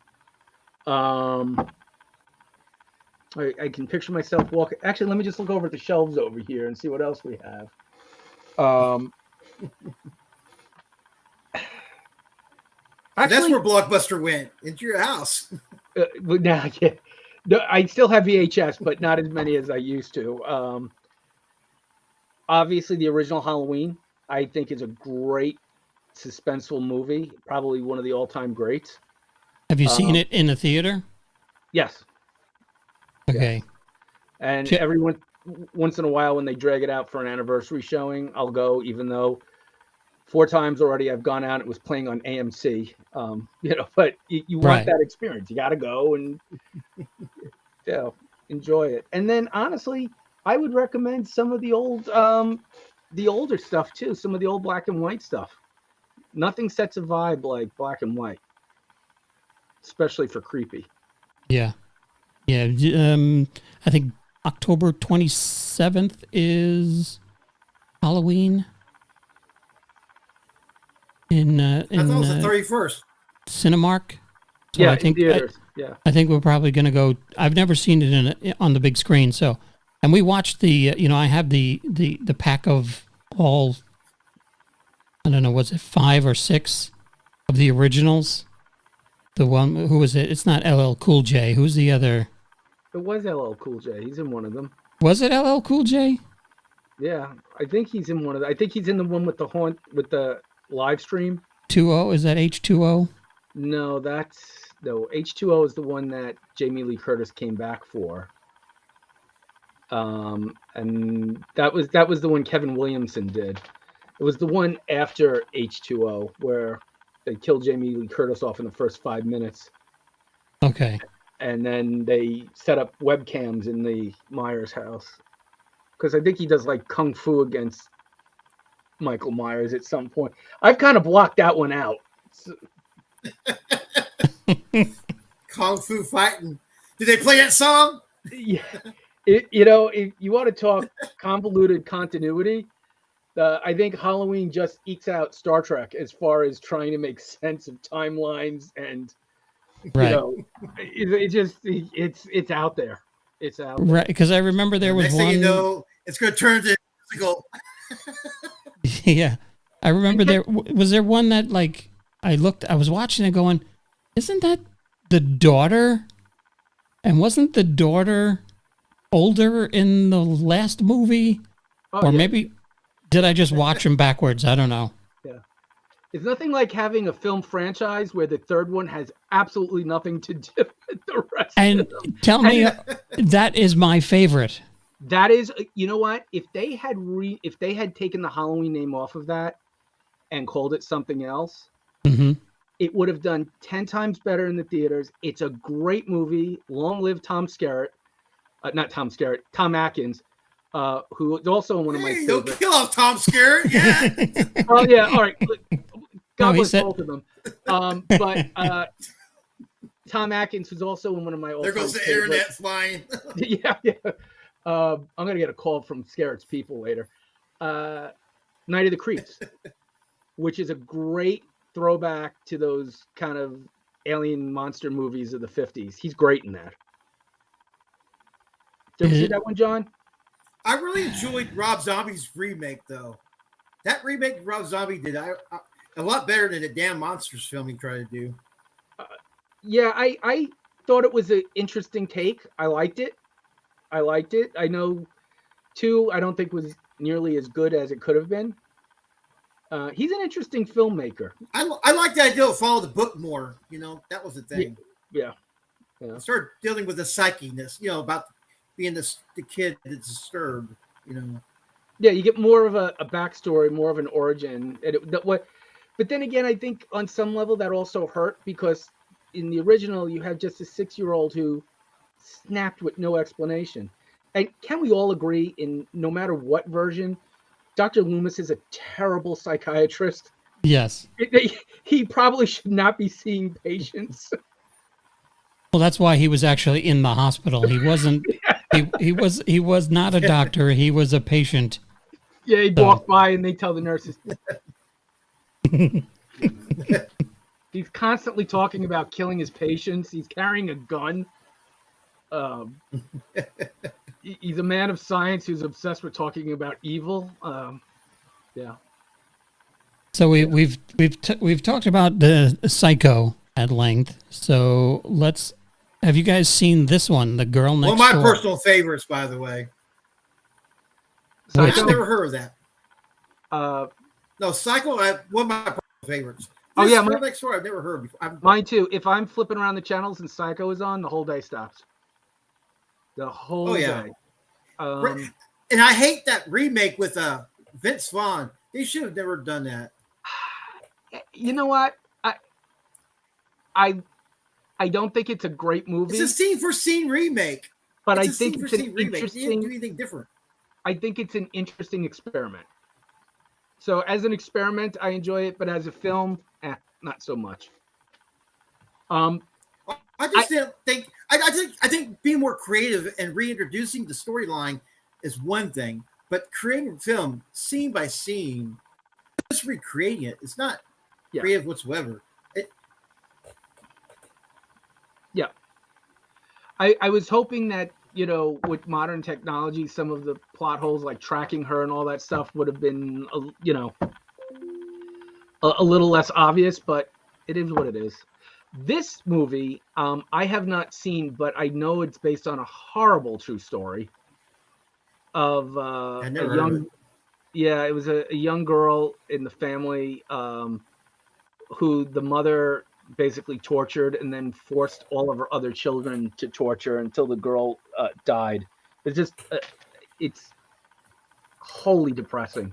I can picture myself walking. Actually, let me just look over at the shelves over here and see what else we have. Actually, that's where Blockbuster went, into your house. Now, yeah. No, I still have VHS, but not as many as I used to. Obviously, the original Halloween, I think, is a great suspenseful movie. Probably one of the all-time greats. Have you seen it in a theater? Yes. Okay. Yeah. And once in a while, when they drag it out for an anniversary showing, I'll go, even though 4 times already I've gone out. It was playing on AMC, but you want that experience. You got to go and enjoy it. And then honestly, I would recommend some of the older stuff too. Some of the old black and white stuff. Nothing sets a vibe like black and white, especially for creepy. Yeah. Yeah. I think October 27th is Halloween. I thought it was the 31st. Cinemark. So yeah, I think, in theaters. I think we're probably going to go. I've never seen it on the big screen. So, and we watched the. I have the pack of all. I don't know. Was it 5 or 6 of the originals? The one who was it? It's not LL Cool J. Who's the other? It was LL Cool J. He's in one of them. Was it LL Cool J? Yeah, I think he's in one of them. I think he's in the one with the live stream. 2O, is that H2O? No, H2O is the one that Jamie Lee Curtis came back for. And that was the one Kevin Williamson did. It was the one after H2O where they killed Jamie Lee Curtis off in the first 5 minutes. Okay. And then they set up webcams in the Myers house. Because I think he does like Kung Fu against Michael Myers at some point. I've kind of blocked that one out. Kung Fu fighting. Did they play that song? Yeah. If you want to talk convoluted continuity, I think Halloween just ekes out Star Trek as far as trying to make sense of timelines and it's out there. It's out there. Right, because I remember there was next one. Thing you know, it's going to turn to musical. Yeah, I remember there was one that like I was watching it going, isn't that the daughter? And wasn't the daughter older in the last movie? Maybe did I just watch them backwards? I don't know. Yeah. It's nothing like having a film franchise where the third one has absolutely nothing to do with the rest and of them. Tell me, that is my favorite. That is, you know what? If they had taken the Halloween name off of that and called it something else, it would have done 10 times better in the theaters. It's a great movie. Long live Tom Skerritt. Not Tom Skerritt, Tom Atkins, who is also one of my favorites. Don't kill off Tom Skerritt. Yeah. Oh, yeah. All right. God bless both of them. But Tom Atkins was also in one of my all-time favorites. There goes the internet flying. Yeah. I'm going to get a call from Skerritt's people later. Night of the Creeps, which is a great throwback to those kind of alien monster movies of the 50s. He's great in that. Did you see that one, John? I really enjoyed Rob Zombie's remake, though. That remake Rob Zombie did a lot better than the damn Monsters film he tried to do. Yeah, I thought it was an interesting take. I liked it. I know 2, I don't think was nearly as good as it could have been. He's an interesting filmmaker. I like the idea of follow the book more. That was the thing. Yeah. I started dealing with the psychiness, about being the kid that's disturbed, Yeah, you get more of a backstory, more of an origin. But then again, I think on some level that also hurt because in the original you had just a 6-year-old who snapped with no explanation. And can we all agree, in no matter what version, Dr. Loomis is a terrible psychiatrist? Yes. He probably should not be seeing patients. Well, that's why he was actually in the hospital. He wasn't. He was not a doctor. He was a patient. Yeah, he'd walk by and they tell the nurses. He's constantly talking about killing his patients. He's carrying a gun. He's a man of science who's obsessed with talking about evil. Yeah. So we've talked about the Psycho at length. So have you guys seen this one, The Girl Next Door? One of my personal favorites, by the way. I've never heard of that. No, Psycho, one of my personal favorites. Girl Next Door, I've never heard before. Mine too. If I'm flipping around the channels and Psycho is on, the whole day stops. The whole day. And I hate that remake with Vince Vaughn. They should have never done that. You know what? I don't think it's a great movie. It's a scene for scene remake. But I think it's an interesting. You didn't do anything different. I think it's an interesting experiment. So as an experiment, I enjoy it, but as a film, not so much. I think being more creative and reintroducing the storyline is one thing, but creating a film scene by scene, just recreating it, it's not creative whatsoever. Yeah. I was hoping that, with modern technology, some of the plot holes like tracking her and all that stuff would have been, a little less obvious, but it is what it is. This movie, I have not seen, but I know it's based on a horrible true story of a young. Yeah, it was a young girl in the family who the mother basically tortured and then forced all of her other children to torture until the girl died. It's just, it's wholly depressing.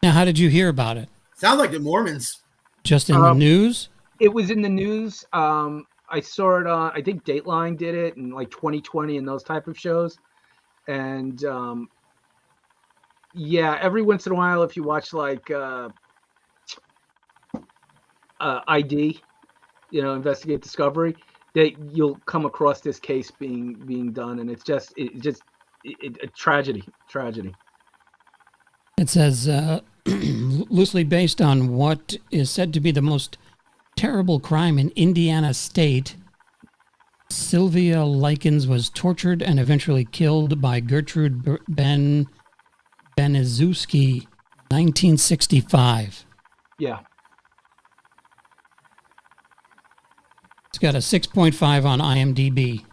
Now, how did you hear about it? Sounds like the Mormons. Just in the news? It was in the news. I saw it on, I think Dateline did it in like 2020 and those type of shows. And every once in a while, if you watch like ID, Investigate Discovery, that you'll come across this case being done, and it's just a tragedy. It says loosely based on what is said to be the most terrible crime in Indiana state, Sylvia Likens was tortured and eventually killed by Gertrude Benizewski, 1965. Yeah. It's got a 6.5 on IMDb.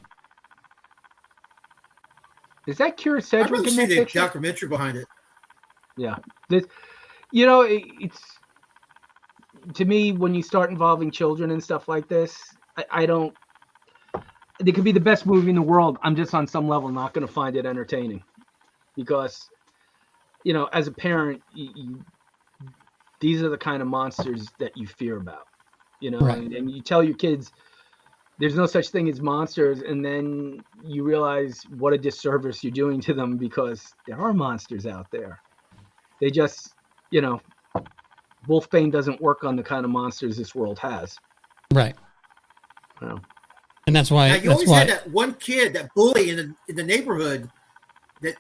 Is that Kira Sedgwick? I'd rather see the documentary behind it. Yeah. It's to me, when you start involving children and stuff like this, I don't. It could be the best movie in the world. I'm just on some level not going to find it entertaining, because, as a parent, these are the kind of monsters that you fear about, right. and you tell your kids there's no such thing as monsters, and then you realize what a disservice you're doing to them, because there are monsters out there. They just, Wolfbane doesn't work on the kind of monsters this world has. Right. Well, and that's why. Now, you always had that one kid, that bully in the neighborhood, that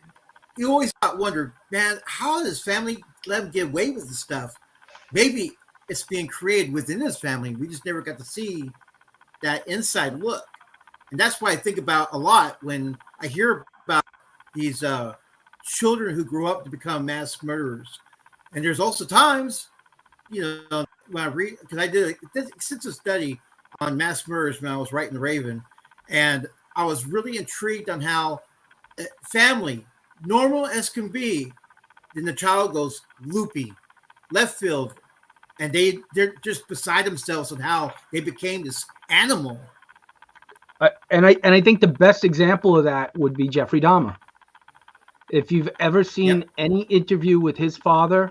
you always wondered, man, how does his family let him get away with this stuff? Maybe it's being created within his family. We just never got to see that inside look. And that's why I think about a lot when I hear about these children who grow up to become mass murderers. And there's also times, when I read, because I did a extensive study on mass murders when I was writing The Raven, and I was really intrigued on how family, normal as can be, then the child goes loopy, left field, and they're just beside themselves on how they became this animal. And I think the best example of that would be Jeffrey Dahmer. If you've ever seen any interview with his father,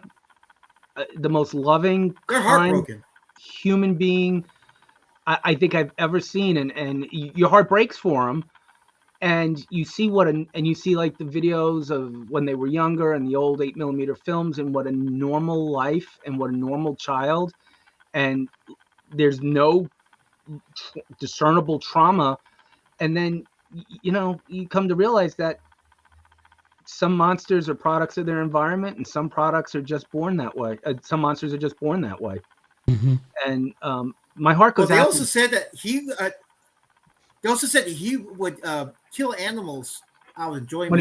the most loving, they're kind heartbroken human being I think I've ever seen, and your heart breaks for him. And you see and you see like the videos of when they were younger and the old 8mm films, and what a normal life and what a normal child, and there's no discernible trauma. And then, you come to realize that some monsters are products of their environment, and some products are just born that way. Some monsters are just born that way. Mm-hmm. And my heart goes out. They also said that he would kill animals out of enjoyment.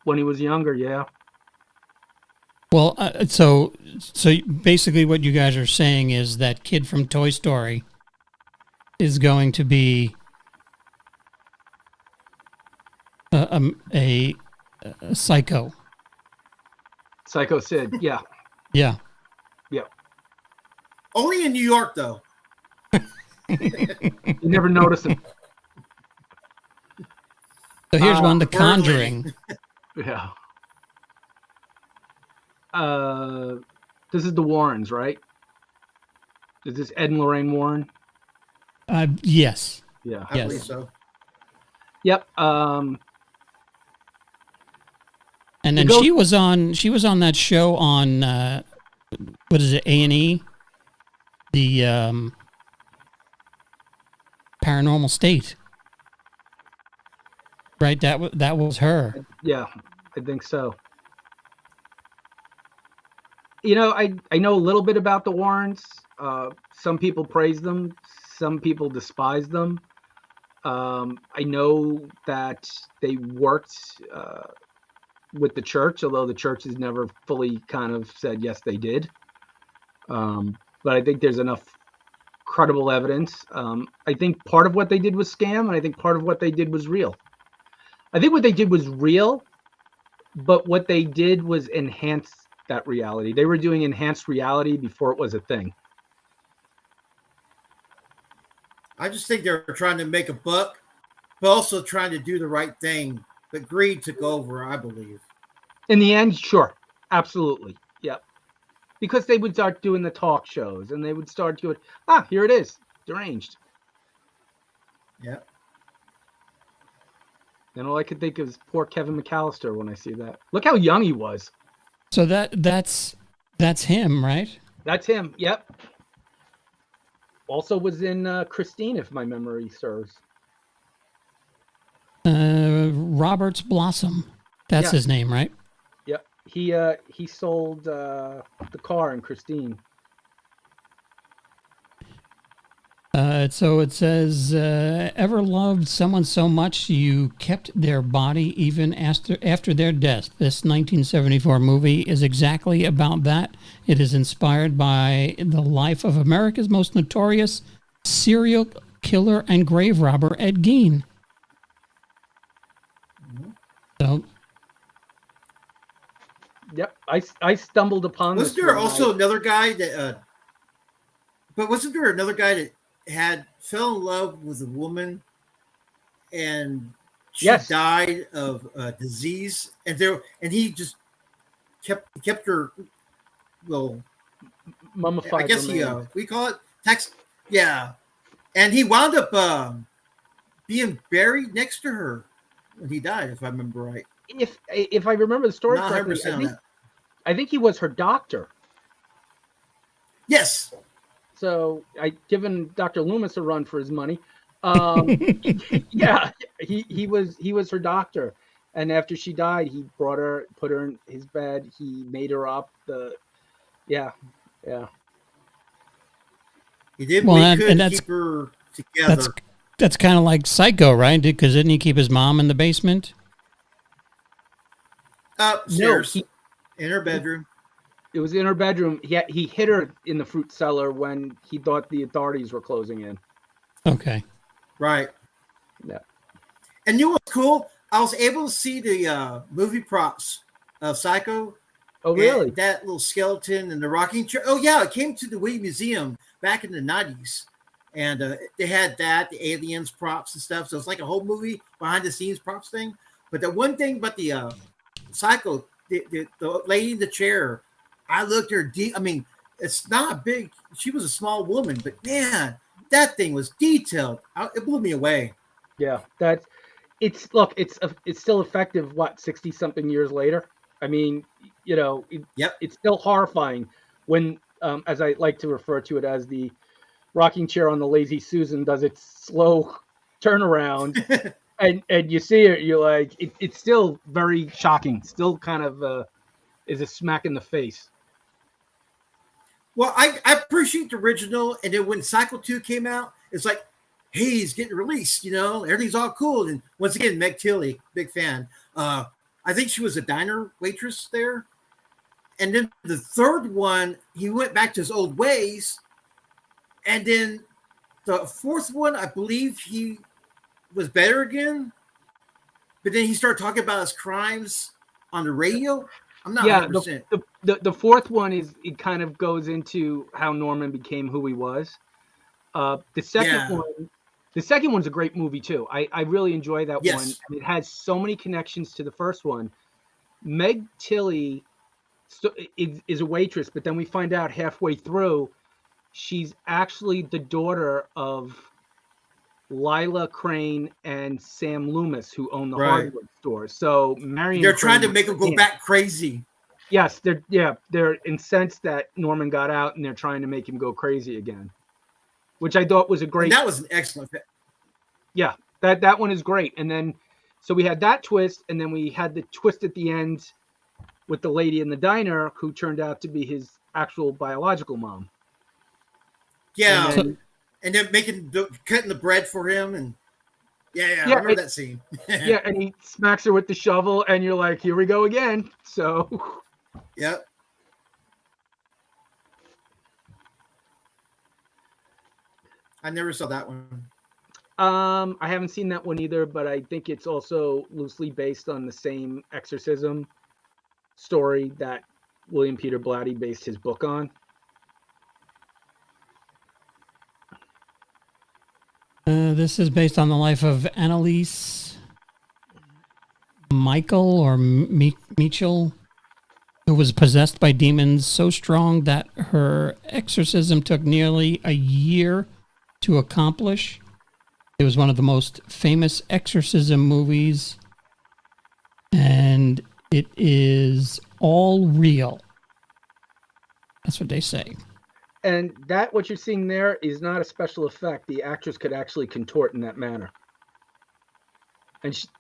When he was younger, yeah. Well, so basically what you guys are saying is that kid from Toy Story is going to be a psycho. Psycho Sid, yeah. Yeah. Yeah. Only in New York, though. You never notice him. So here's one, The Conjuring. Yeah. This is the Warrens, right? Is this Ed and Lorraine Warren? Yes. Yeah. I believe so. Yep. And then she was on that show on what is it, A&E? The Paranormal State. Right, that was her. Yeah, I think so. I know a little bit about the Warrens. Some people praise them, some people despise them. I know that they worked with the church, although the church has never fully kind of said yes, they did. But I think there's enough credible evidence. I think part of what they did was scam, and I think part of what they did was real. I think what they did was real, but what they did was enhance that reality. They were doing enhanced reality before it was a thing. I just think they're trying to make a buck, but also trying to do the right thing. But greed took over, I believe. In the end, sure. Absolutely. Yep. Because they would start doing the talk shows, and they would start doing, here it is, deranged. Yep. And all I could think is poor Kevin McAllister when I see that. Look how young he was. So that's him, right? That's him. Yep. Also was in Christine, if my memory serves. Roberts Blossom. That's his name, right? Yep. He sold the car in Christine. So it says, ever loved someone so much you kept their body even after their death. This 1974 movie is exactly about that. It is inspired by the life of America's most notorious serial killer and grave robber, Ed Gein. So, yep, I stumbled upon this. Wasn't there also another guy that? But wasn't there another guy that fell in love with a woman, and she died of disease, and he just kept her, well, mummified. I guess we call it text. Yeah, and he wound up being buried next to her when he died, if I remember right. If I remember the story correctly, I think he was her doctor. Yes. So I'd given Dr. Loomis a run for his money. Yeah, he was her doctor, and after she died, he put her in his bed. He made her up. Yeah. He did what he could to keep her together. That's kind of like Psycho, right? Because didn't he keep his mom in the basement? Upstairs, in her bedroom. It was in her bedroom. He hid her in the fruit cellar when he thought the authorities were closing in. Okay. Right. Yeah. And you know what's cool? I was able to see the movie props of Psycho. Oh, really? And that little skeleton and the rocking chair. Oh, yeah. It came to the Wee Museum back in the 90s. And they had that, the aliens props and stuff. So it's like a whole movie behind the scenes props thing. But the one thing about the Psycho, the lady in the chair, I looked at her deep. I mean, it's not big. She was a small woman, but man, that thing was detailed. It blew me away. Yeah, it's still effective. What, 60 something years later? I mean, it's still horrifying when, as I like to refer to it as, the rocking chair on the Lazy Susan does its slow turnaround, and you see it, you're like, it's still very shocking. Still kind of is a smack in the face. Well, I appreciate the original, and then when Cycle 2 came out, it's like, hey, he's getting released, everything's all cool. And once again, Meg Tilly, big fan. I think she was a diner waitress there. And then the third one, he went back to his old ways. And then the fourth one, I believe he was better again. But then he started talking about his crimes on the radio. I'm not 100%. The fourth one it kind of goes into how Norman became who he was. The second one's a great movie too. I really enjoy that one. And it has so many connections to the first one. Meg Tilly is a waitress, but then we find out halfway through she's actually the daughter of Lila Crane and Sam Loomis, who own the hardware store. So they're trying to make him go back crazy. Yes, they're incensed that Norman got out, and they're trying to make him go crazy again, which I thought was a great. And that was an excellent. Yeah, that one is great. And then, so we had that twist, and then we had the twist at the end with the lady in the diner who turned out to be his actual biological mom. Yeah, and then cutting the bread for him, and I remember that scene. Yeah, and he smacks her with the shovel, and you're like, here we go again. So, yep. I never saw that one. I haven't seen that one either, but I think it's also loosely based on the same exorcism story that William Peter Blatty based his book on. This is based on the life of Annalise Michael or Mitchell, who was possessed by demons so strong that her exorcism took nearly a year to accomplish. It was one of the most famous exorcism movies, and it is all real. That's what they say. And what you're seeing there is not a special effect. The actress could actually contort in that manner.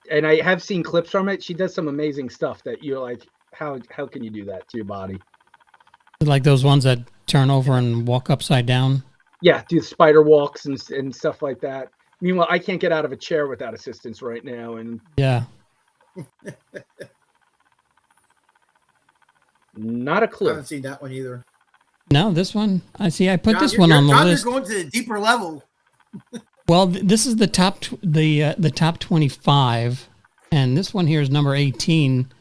And I have seen clips from it. She does some amazing stuff that you're like, how can you do that to your body? Like those ones that turn over and walk upside down? Yeah, do spider walks and stuff like that. Meanwhile, I can't get out of a chair without assistance right now. And yeah. Not a clue. I haven't seen that one either. No, this one. I put John, this one on the John, list. You're going to the deeper level. Well, this is the top 25, and this one here is number 18.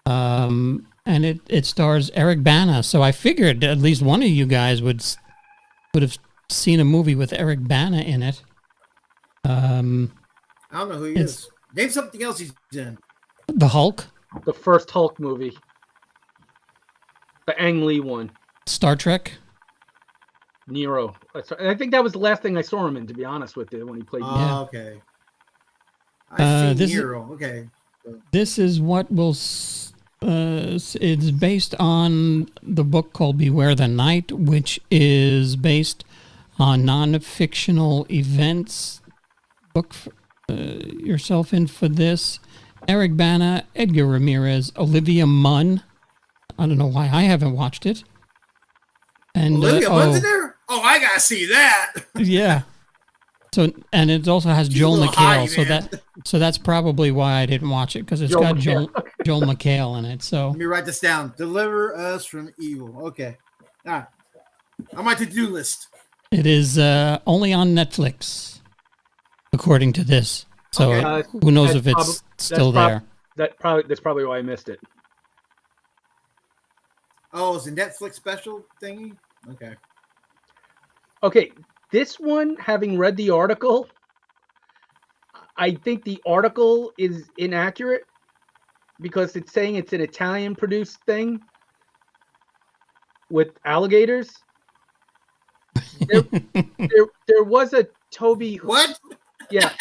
And it stars Eric Bana. So I figured at least one of you guys would have seen a movie with Eric Bana in it. I don't know who he is. Name something else he's in. The Hulk. The first Hulk movie. The Ang Lee one. Star Trek. Nero. I think that was the last thing I saw him in, to be honest with you, when he played. Oh, okay. I see Nero. Okay. This is what will. It's based on the book called Beware the Night, which is based on non-fictional events. Book yourself in for this. Eric Bana, Edgar Ramirez, Olivia Munn. I don't know why I haven't watched it. And Olivia Munn's in there? Oh, I gotta see that. Yeah. So, and it also has She's a Joel little high, McHale. man. So that's probably why I didn't watch it, because it's got Joel McHale in it. So Let me write this down. Deliver us from evil. Okay. All right. On my to-do list. it is only on Netflix, according to this. So Okay. who knows if it's still there? That's probably why I missed it. Oh, it's a Netflix special thingy? Okay. Okay, this one, having read the article, I think the article is inaccurate because it's saying it's an Italian-produced thing with alligators. There was a Toby... What? Yeah.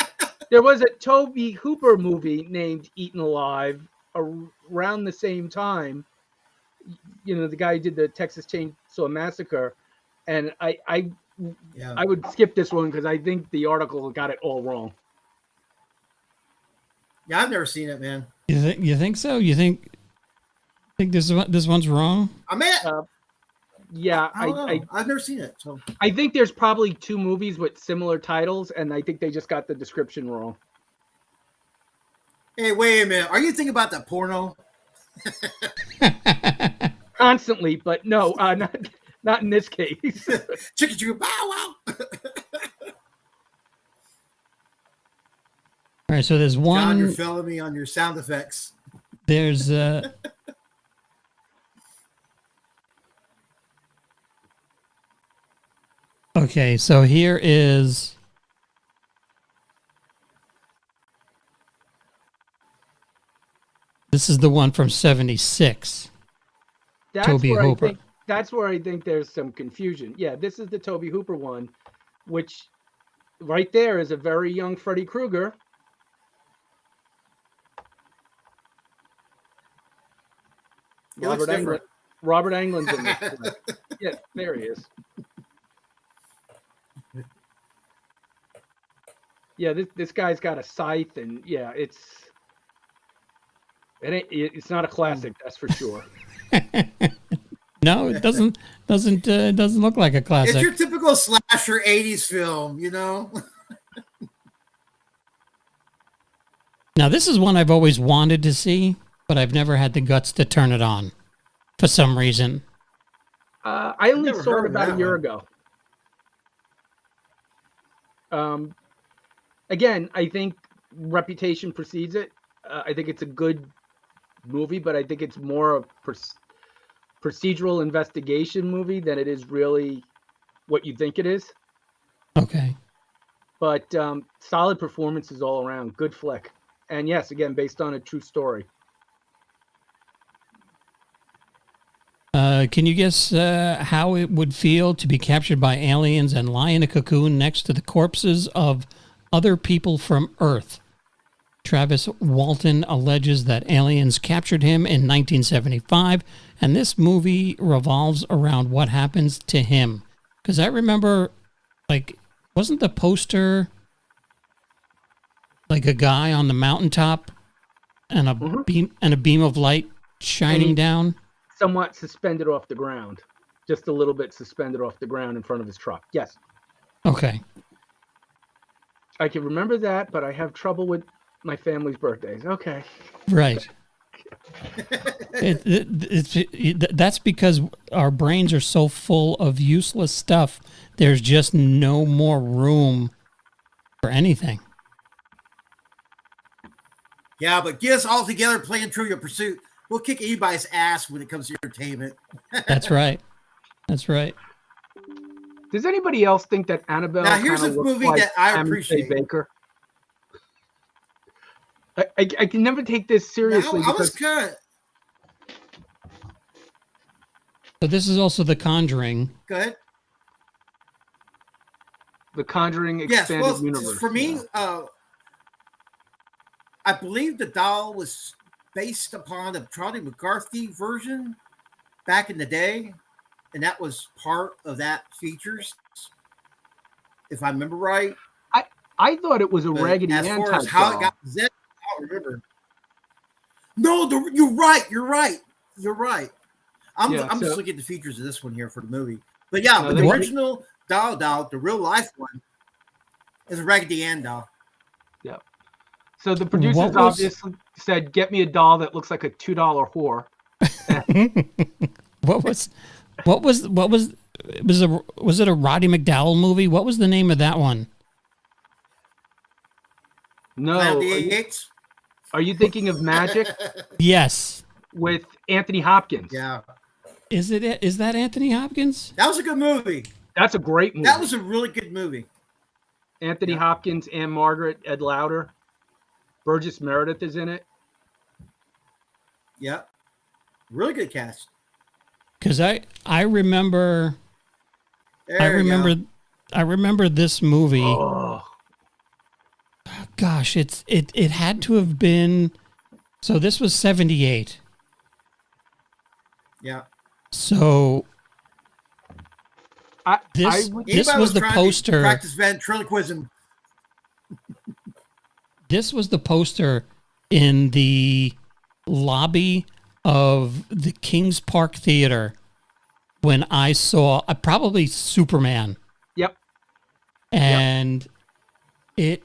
There was a Toby Hooper movie named Eaten Alive around the same time. You know, the guy who did the Texas Chainsaw Massacre. And I would skip this one because I think the article got it all wrong. Yeah, I've never seen it, man. You think so? You think this one's wrong? I'm at. Yeah, I've never seen it. So I think there's probably two movies with similar titles, and I think they just got the description wrong. hey, wait a minute. Are you thinking about that porno? Constantly, but no, not in this case. Chicka chicka bow wow. All right, so there's one. John, you're filling me on your sound effects. There's okay, so here is this is the one from 76. Toby Hooper. That's where I think there's some confusion. Yeah, this is the Toby Hooper one, which right there is a very young Freddy Krueger. Robert Englund's in this. Yeah, there he is. Yeah, this guy's got a scythe, and yeah, it's not a classic, that's for sure. No, it doesn't look like a classic. It's your typical slasher 80s film, you know? Now, this is one I've always wanted to see, but I've never had the guts to turn it on for some reason. I only saw it about a year ago. Again, I think reputation precedes it. I think it's a good movie, but I think it's more a procedural investigation movie than it is really what you think it is. Okay. But solid performances all around. Good flick. And yes, again, based on a true story. Can you guess how it would feel to be captured by aliens and lie in a cocoon next to the corpses of other people from Earth? Travis Walton alleges that aliens captured him in 1975, and this movie revolves around what happens to him. Because I remember, like, wasn't the poster like a guy on the mountaintop and a beam of light shining down? Somewhat suspended off the ground. Just a little bit suspended off the ground in front of his truck. Yes. Okay. I can remember that, but I have trouble with my family's birthdays. Okay. Right. That's because our brains are so full of useless stuff. There's just no more room for anything. Yeah, but get us all together playing Trivial Pursuit. We'll kick anybody's ass when it comes to entertainment. That's right. That's right. Does anybody else think that Annabelle? Now, here's a movie that I appreciate. Baker. I can never take this seriously. I was kind of. So this is also The Conjuring. Go ahead. The Conjuring expanded universe. For me, I believe the doll was based upon the Charlie McCarthy version back in the day, and that was part of that features, if I remember right. I thought it was a Raggedy Ann type. As far as how it got presented, I don't remember. No, you're right. I'm just looking at the features of this one here for the movie. But yeah, but the original doll, the real life one, It's a Raggedy Ann doll. Yep. So the producers What was- obviously said, "Get me a doll that looks like a $2 whore." Was it a Roddy McDowell movie? What was the name of that one? No. Planet of the Apes? Are you thinking of Magic Yes. with Anthony Hopkins? Yeah. Is that Anthony Hopkins? That was a good movie. That's a great movie. That was a really good movie. Anthony Hopkins, Ann Margaret, Ed Lauder, Burgess Meredith is in it. Yep. Really good cast. Because I remember There you go. I remember this movie. Oh, Gosh, it had to have been. So this was 78. Yeah. So this Anybody was the trying to poster. Practice ventriloquism. This was the poster in the lobby of the Kings Park Theater when I saw probably Superman. Yep. And it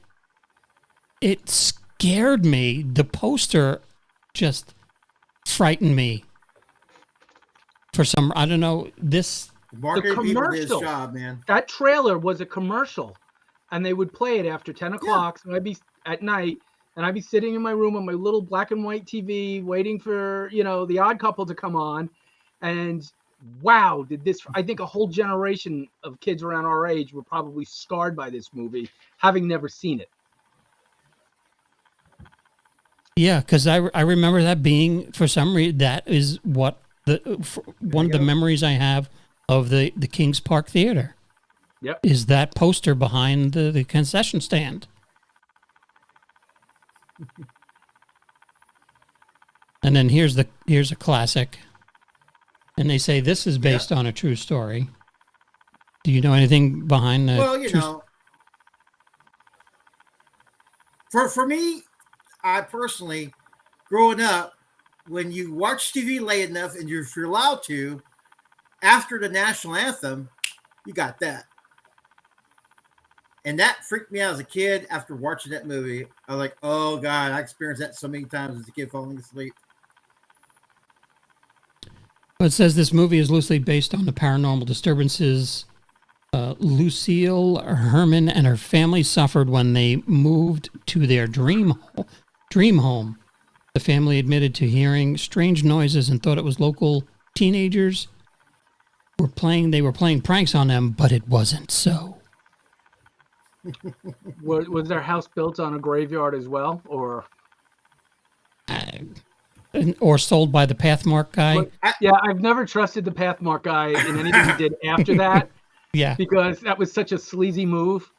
scared me. The poster just frightened me. For some, I don't know, this... Marketing people did his commercial. job, man. That trailer was a commercial, and they would play it after 10 o'clock. So I'd be at night, and I'd be sitting in my room on my little black and white TV, waiting for The Odd Couple to come on, and wow, did this! I think a whole generation of kids around our age were probably scarred by this movie, having never seen it. Yeah, because I remember that being, for some reason, that is what one of the memories I have of the Kings Park Theater. Yep. Is that poster behind the concession stand. And then here's a classic. And they say this is based on a true story. Do you know anything behind the Well, for me, I personally, growing up, when you watch TV late enough and if you're allowed to, after the national anthem, you got that. And that freaked me out as a kid after watching that movie. I was like, oh, God, I experienced that so many times as a kid falling asleep. It says this movie is loosely based on the paranormal disturbances Lucille Herman and her family suffered when they moved to their dream home. The family admitted to hearing strange noises and thought it was local teenagers they were playing pranks on them, but it wasn't so. Was their house built on a graveyard as well, or sold by the Pathmark guy? Yeah, I've never trusted the Pathmark guy in anything he did after that. Yeah, because that was such a sleazy move.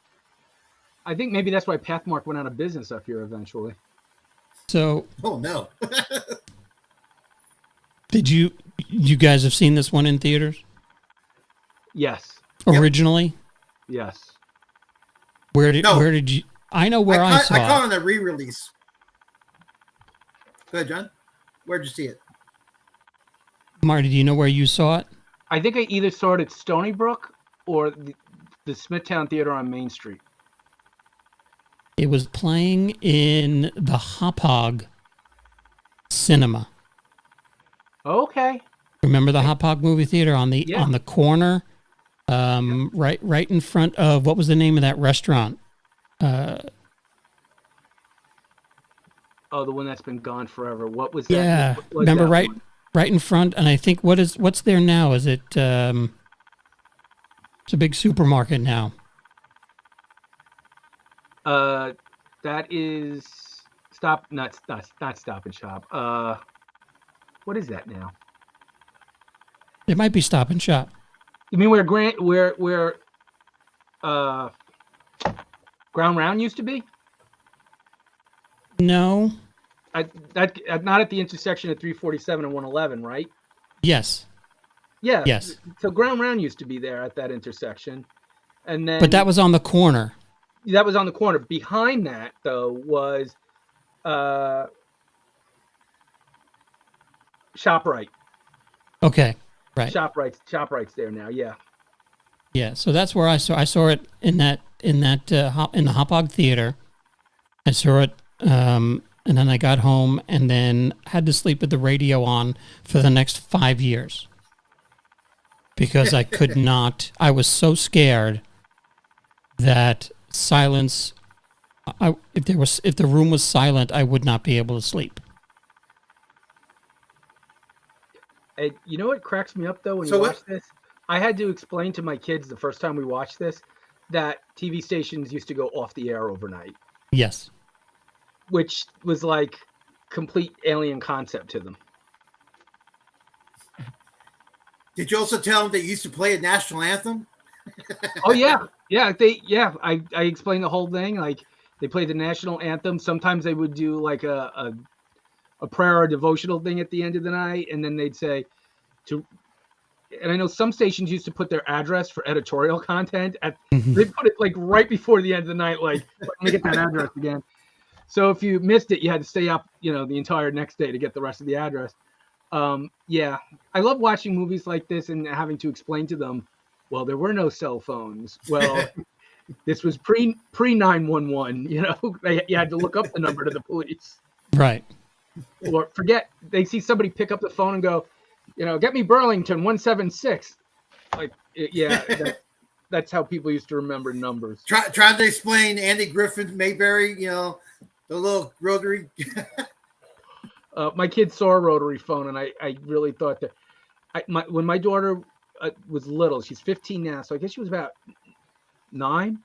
I think maybe that's why Pathmark went out of business up here eventually. So, oh no. Did you guys have seen this one in theaters? Yes. Originally? Yes. Where did you? I know where I saw I caught it. on the re-release. Go ahead, John. Where'd you see it? Marty, do you know where you saw it? I think I either saw it at Stony Brook or the Smithtown Theater on Main Street. It was playing in the Hop Hog Cinema. Okay. Remember the Hop Hog movie theater on the corner, right in front of, what was the name of that restaurant? Oh, the one that's been gone forever. What was that? Yeah, What was remember that right in front. And I think what's there now? Is it? It's a big supermarket now. That is not Stop and Shop. What is that now? It might be Stop and Shop. You mean where Ground Round used to be? No. Not at the intersection of 347 and 111, right? Yes. Yeah. Yes. So Ground Round used to be there at that intersection, and then. But that was on the corner. That was on the corner. Behind that, though, was ShopRite. Okay. Right. ShopRite's there now. Yeah. Yeah. So that's where I saw it in that in that in the Hopog Theater. I saw it, and then I got home, and then had to sleep with the radio on for the next 5 years because I could not. I was so scared that silence. If the room was silent, I would not be able to sleep. And you know what cracks me up though when So you what- watch this? I had to explain to my kids the first time we watched this that TV stations used to go off the air overnight, Yes. which was like complete alien concept to them. Did you also tell them they used to play a national anthem? Oh yeah, I explained the whole thing. Like they played the national anthem. Sometimes they would do like a prayer or devotional thing at the end of the night, and then they'd say to. And I know some stations used to put their address for editorial content at. They put it like right before the end of the night. Like let me get that address again. So if you missed it, you had to stay up, the entire next day to get the rest of the address. Yeah, I love watching movies like this and having to explain to them. Well, there were no cell phones. Well, this was pre 911. You had to look up the number to the police. Right. Or forget they see somebody pick up the phone and go, get me Burlington 176. Like, yeah, that's how people used to remember numbers. Trying to explain Andy Griffin Mayberry, the little rotary. My kids saw a rotary phone, and I really thought that when my daughter was little, she's 15 now, so I guess she was about 9.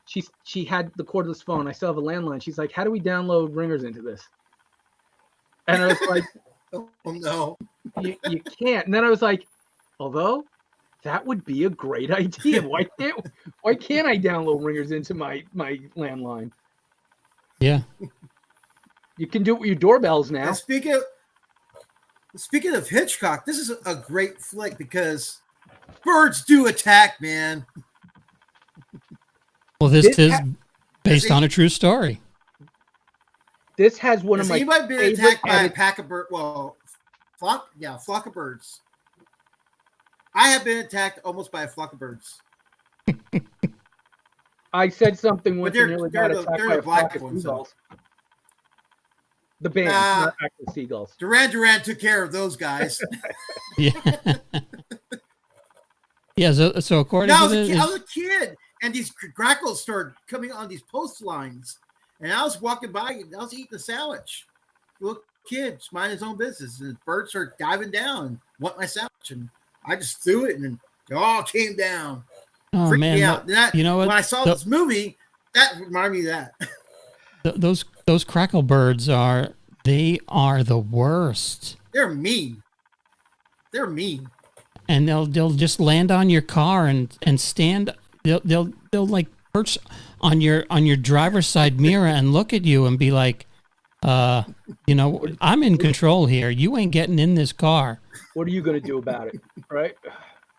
She had the cordless phone. I still have a landline. She's like, "How do we download ringers into this?" And I was like, "Oh no, you can't." And then I was like, "Although that would be a great idea. Why can't I download ringers into my landline?" Yeah. You can do it with your doorbells now. And speaking of Hitchcock, this is a great flick because birds do attack, man. Well, this is based on a true story. This has one of my you might be attacked by a pack of birds. Well, flock of birds. I have been attacked almost by a flock of birds. I said something when they're nearly got attacked by a flock of seagulls. The band, not actual seagulls. Duran took care of those guys. Yeah. Yeah. So according to this, I was a kid, and these grackles started coming on these post lines, and I was walking by, and I was eating a sandwich. Little kid, mind his own business, and the birds started diving down, want my sandwich, and I just threw it, and it all came down. Oh man, you know what? When I saw this movie, that reminded me of that. Those crackle birds they are the worst. They're mean. And they'll just land on your car and stand. They'll like perch on your driver's side mirror and look at you and be like, I'm in control here. You ain't getting in this car. What are you going to do about it? Right.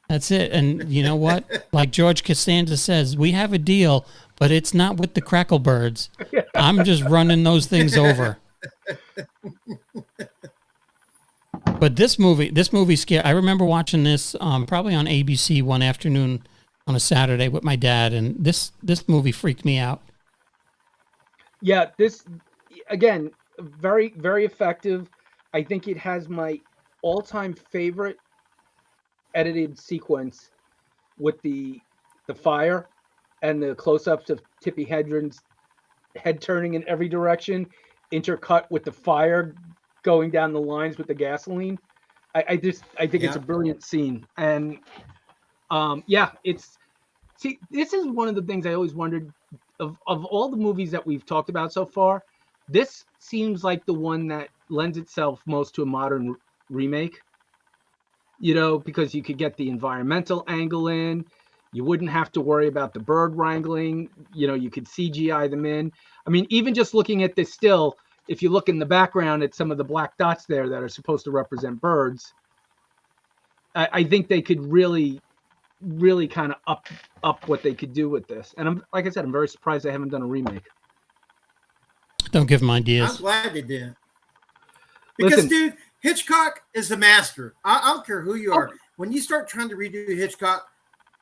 That's it. And you know what? Like George Costanza says, we have a deal, but it's not with the crackle birds. I'm just running those things over. But this movie scared. I remember watching this probably on ABC one afternoon on a Saturday with my dad, and this movie freaked me out. Yeah, this again, very, very effective. I think it has my all-time favorite edited sequence with the fire and the close-ups of Tippi Hedren's head turning in every direction, intercut with the fire going down the lines with the gasoline. I think it's a brilliant scene. And this is one of the things I always wondered of all the movies that we've talked about so far. This seems like the one that lends itself most to a modern remake, because you could get the environmental angle in. You wouldn't have to worry about the bird wrangling. You could CGI them in. I mean, even just looking at this still, if you look in the background at some of the black dots there that are supposed to represent birds, I think they could really, really kind of up what they could do with this. And like I said, I'm very surprised they haven't done a remake. Don't give them ideas. I'm glad they did. Because, dude, Hitchcock is the master. I don't care who you are. When you start trying to redo Hitchcock,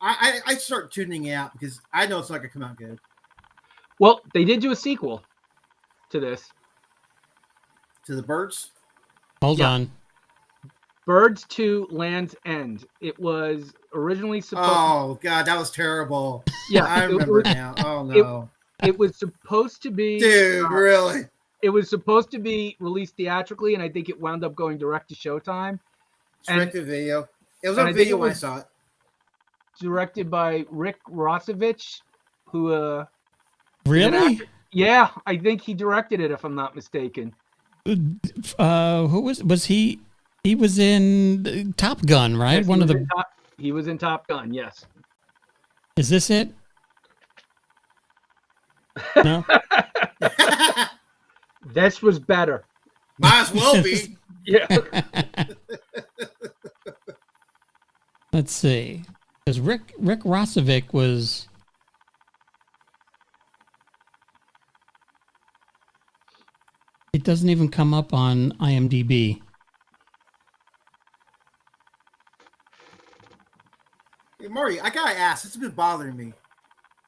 I start tuning out because I know it's not gonna come out good. Well, they did do a sequel to this. To the birds. Hold Yeah. on. Birds 2 Land's End. It was originally supposed Oh God, that was terrible. Yeah, I remember now. Oh no. It was supposed to be Dude, really? It was supposed to be released theatrically, and I think it wound up going direct to Showtime. Direct to video. It was and on I think video it when I was saw it. Directed by Rick Rossovich, who is an Really? actor. Yeah, I think he directed it, if I'm not mistaken. Who was he? He was in Top Gun, right? Yes, he was in Top Gun. Yes. Is this it? No. This was better. Might as well be. Yeah. Let's see. Because Rick Rossovich was. It doesn't even come up on IMDb. Hey, Marty, I gotta ask. It's been bothering me.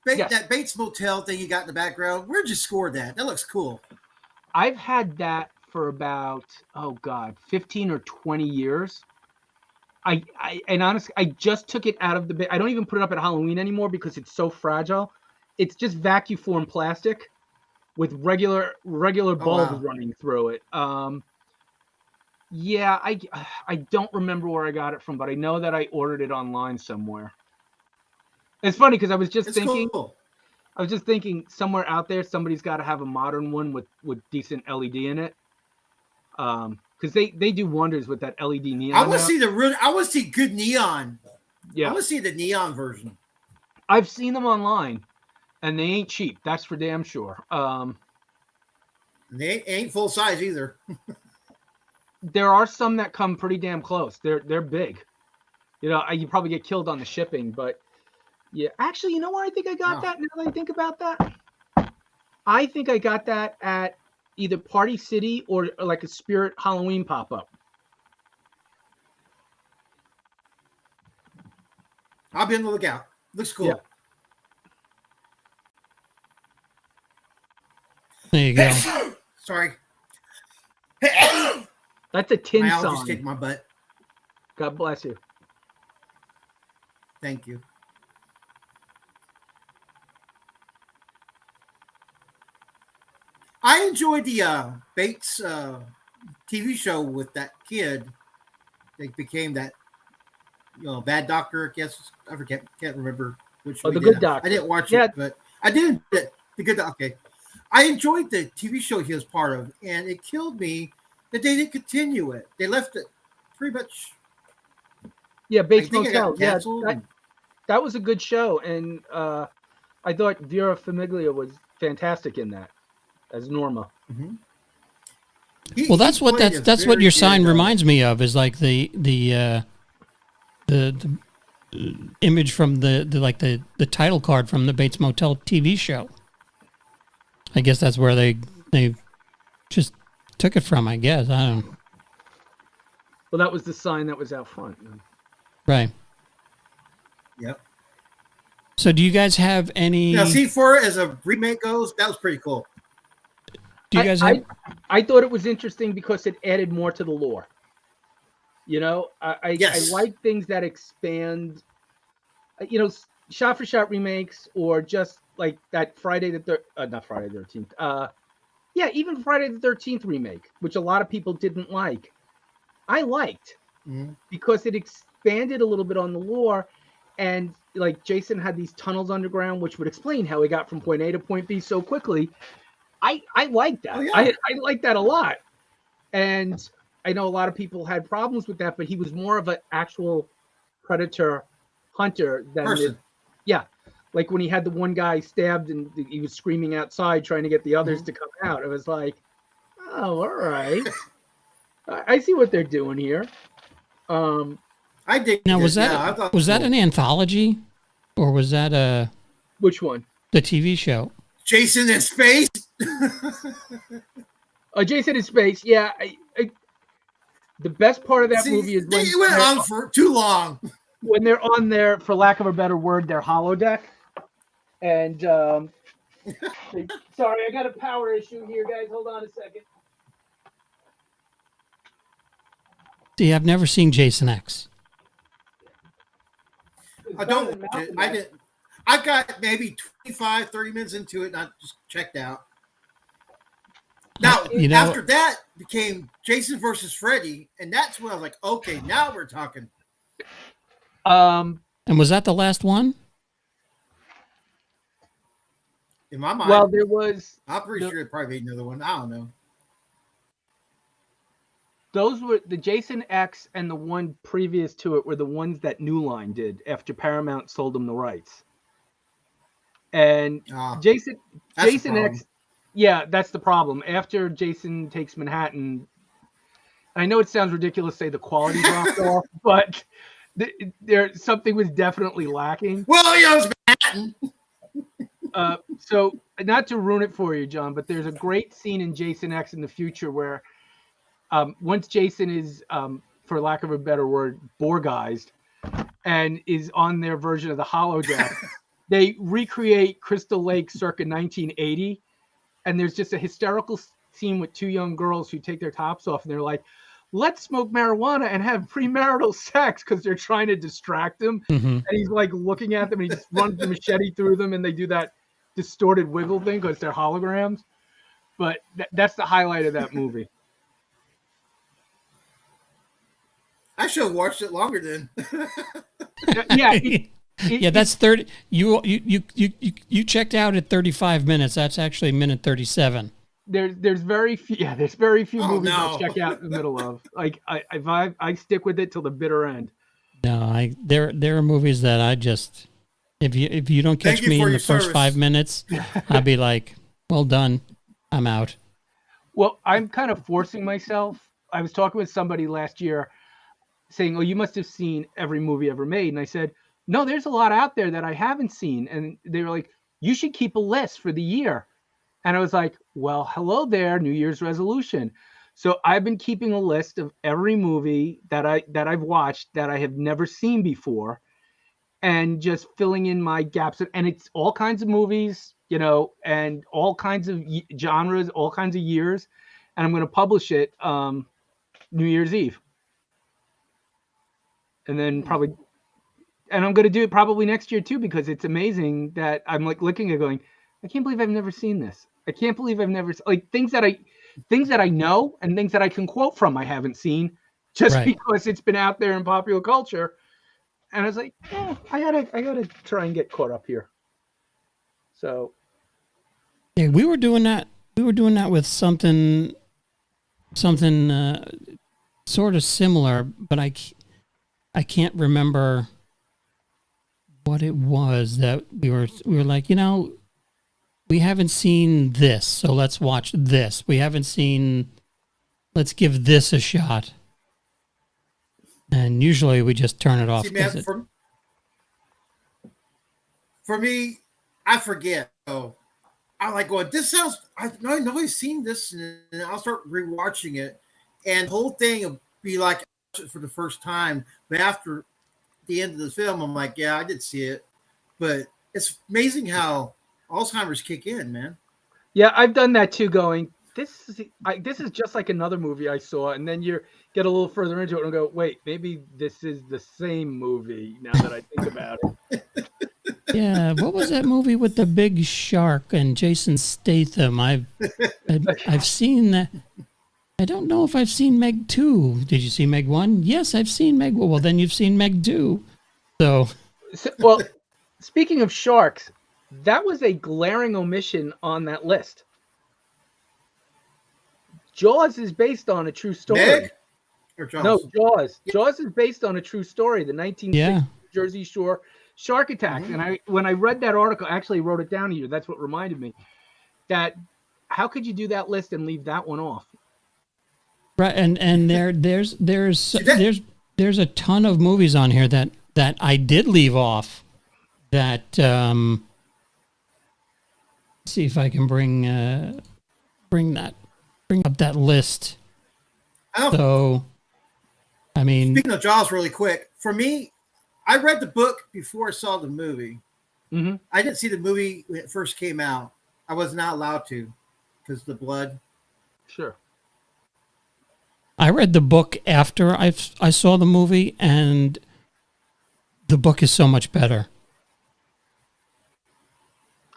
Yes. That Bates Motel thing you got in the background. Where'd you score that? That looks cool. I've had that for about 15 or 20 years. And honestly, I just took it out of the. I don't even put it up at Halloween anymore because it's so fragile. It's just vacuum formed plastic with regular bulbs running through it. Yeah, I don't remember where I got it from, but I know that I ordered it online somewhere. It's funny because I was just thinking. Cool. I was just thinking somewhere out there, somebody's got to have a modern one with decent LED in it. Because they do wonders with that LED neon. I want to see I want to see good neon. Yeah, I want to see the neon version. I've seen them online, and they ain't cheap. That's for damn sure. They ain't full size either. There are some that come pretty damn close. They're big. You know, you probably get killed on the shipping, but yeah. Actually, you know where I think I got that? Now that I think about that, I think I got that at either Party City or like a Spirit Halloween pop-up. I'll be on the lookout. Looks cool. Yeah. There you go. Sorry. That's a tin My song. allergies kicked my butt. God bless you. Thank you. I enjoyed the Bates TV show with that kid. They became that, bad doctor. I guess I can't remember which. Oh, the good doctor. I didn't watch it, but I did. The good doctor. Okay, I enjoyed the TV show he was part of, and it killed me that they didn't continue it. They left it pretty much. Yeah, Bates I think Motel. it got canceled. Yeah, that was a good show, and I thought Vera Famiglia was fantastic in that as Norma. Mm-hmm. Well, that's what your sign reminds me of, is like the image from the title card from the Bates Motel TV show. I guess that's where they just took it from. I guess I don't know. Well, that was the sign that was out front. Right. Yep. So, do you guys have any? Now, C4 as a remake goes, that was pretty cool. Do you guys have? I thought it was interesting because it added more to the lore. You know, I like things that expand. Shot for shot remakes, or just like that not Friday the 13th. Yeah, even Friday the 13th remake, which a lot of people didn't like. I liked because it expanded a little bit on the lore, and like Jason had these tunnels underground, which would explain how he got from point A to point B so quickly. I like that. Oh, yeah. I like that a lot. And I know a lot of people had problems with that, but he was more of an actual predator hunter than Person. Like when he had the one guy stabbed and he was screaming outside trying to get the others to come out. It was like, oh, all right. I see what they're doing here. I did. Now, was that an anthology, or was that which one? The TV show? Jason in Space. Jason in Space. Yeah. The best part of that movie is when it went on for too long. when they're on their, for lack of a better word, their holodeck. And sorry, I got a power issue here, guys. Hold on a second. See, I've never seen Jason X. I don't. I did. I got maybe 25, 30 minutes into it, and I just checked out. Now, after that became Jason versus Freddy, and that's when I was like, okay, now we're talking. And was that the last one? In my mind. Well, there was. I'm pretty sure it probably made another one. I don't know. Those were the Jason X, and the one previous to it were the ones that New Line did after Paramount sold them the rights. And Jason X, yeah, that's the problem. After Jason Takes Manhattan, I know it sounds ridiculous to say the quality dropped off, but there something was definitely lacking. Williams Manhattan. So not to ruin it for you, John, but there's a great scene in Jason X in the future where once Jason is, for lack of a better word, Borgized, and is on their version of the holodeck, they recreate Crystal Lake circa 1980, and there's just a hysterical scene with two young girls who take their tops off, and they're like, let's smoke marijuana and have premarital sex, because they're trying to distract him. Mm-hmm. And he's like looking at them, and he just runs the machete through them, and they do that distorted wiggle thing because they're holograms. But that's the highlight of that movie. I should have watched it longer then. Yeah. Yeah, that's 30. You checked out at 35 minutes. That's actually minute 37. There's very few. Yeah, there's very few movies I check out in the middle of. Like I stick with it till the bitter end. No, there are movies that I just, if you don't catch me in the first 5 minutes, I'll be like, well done, I'm out. Well, I'm kind of forcing myself. I was talking with somebody last year, saying, "Oh, you must have seen every movie ever made," and I said, "No, there's a lot out there that I haven't seen." And they were like, "You should keep a list for the year." And I was like, well, hello there, New Year's resolution. So I've been keeping a list of every movie that I've watched that I have never seen before, and just filling in my gaps. And it's all kinds of movies, and all kinds of genres, all kinds of years. And I'm going to publish it New Year's Eve. And then and I'm going to do it probably next year too, because it's amazing that I'm like looking at going, I can't believe I've never seen this. I can't believe I've never, like, things that I know and things that I can quote from I haven't seen just because it's been out there in popular culture. And I was like, I gotta try and get caught up here. So yeah, we were doing that with something sort of similar, but I can't remember what it was that we were like, we haven't seen this, so let's watch this. We haven't seen, let's give this a shot. And usually we just turn it off. See, man, for me, I forget. So I'm like going, this sounds, I know I've seen this, and I'll start rewatching it, and the whole thing will be like for the first time. But after the end of the film, I'm like, yeah, I did see it. But it's amazing how Alzheimer's kick in, man. Yeah, I've done that too, going, this is just like another movie I saw, and then you get a little further into it and go, wait, maybe this is the same movie now that I think about it. Yeah, what was that movie with the big shark and Jason Statham? I've seen that. I don't know if I've seen Meg 2. Did you see Meg 1? Yes, I've seen Meg 1. Well, then you've seen Meg 2. So well, speaking of sharks, that was a glaring omission on that list. Jaws is based on a true story. Meg? Or Jaws? No, Jaws. Jaws is based on a true story. The 1960s Jersey Shore shark attacks. Mm-hmm. And when I read that article, I actually wrote it down here. That's what reminded me. That how could you do that list and leave that one off? Right, and there's a ton of movies on here that I did leave off. That see if I can bring up that list. So, I mean, speaking of Jaws, really quick, for me, I read the book before I saw the movie. Mm-hmm. I didn't see the movie when it first came out. I was not allowed to because the blood. Sure. I read the book after I saw the movie, and the book is so much better.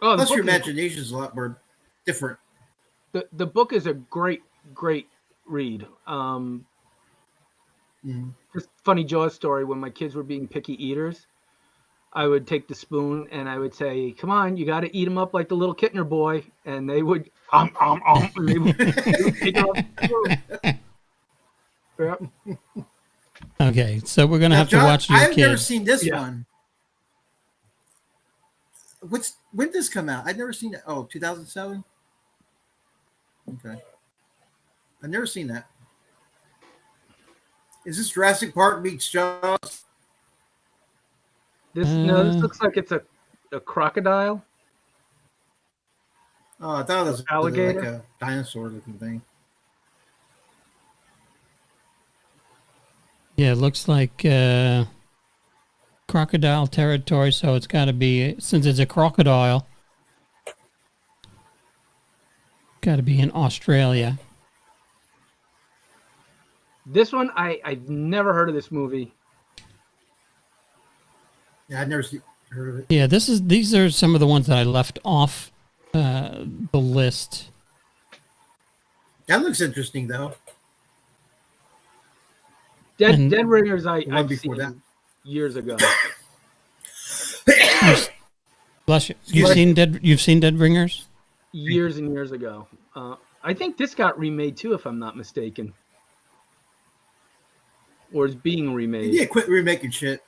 Oh, Plus, your imagination is a lot more different. The book is a great read. Just funny Jaws story. When my kids were being picky eaters, I would take the spoon and I would say, "Come on, you got to eat them up like the little Kittner boy," and they would and they would take it off the spoon. Yep. Okay, so we're gonna have John, to watch your I've never kids. seen this one. When did this come out? I've never seen it. Oh, 2007? Okay. I've never seen that. Is this Jurassic Park meets Jaws? This looks like it's a crocodile. Oh, I thought it was alligator, like a dinosaur looking thing. Yeah, it looks like crocodile territory, so it's got to be, since it's a crocodile, got to be in Australia. This one, I've never heard of this movie. Yeah, I've never heard of it. Yeah, these are some of the ones that I left off the list. That looks interesting, though. Dead Ringers, I've before seen that. Years ago. Bless you. You've seen Dead Ringers? Years and years ago. I think this got remade too, if I'm not mistaken, or is being remade. Yeah, quit remaking shit.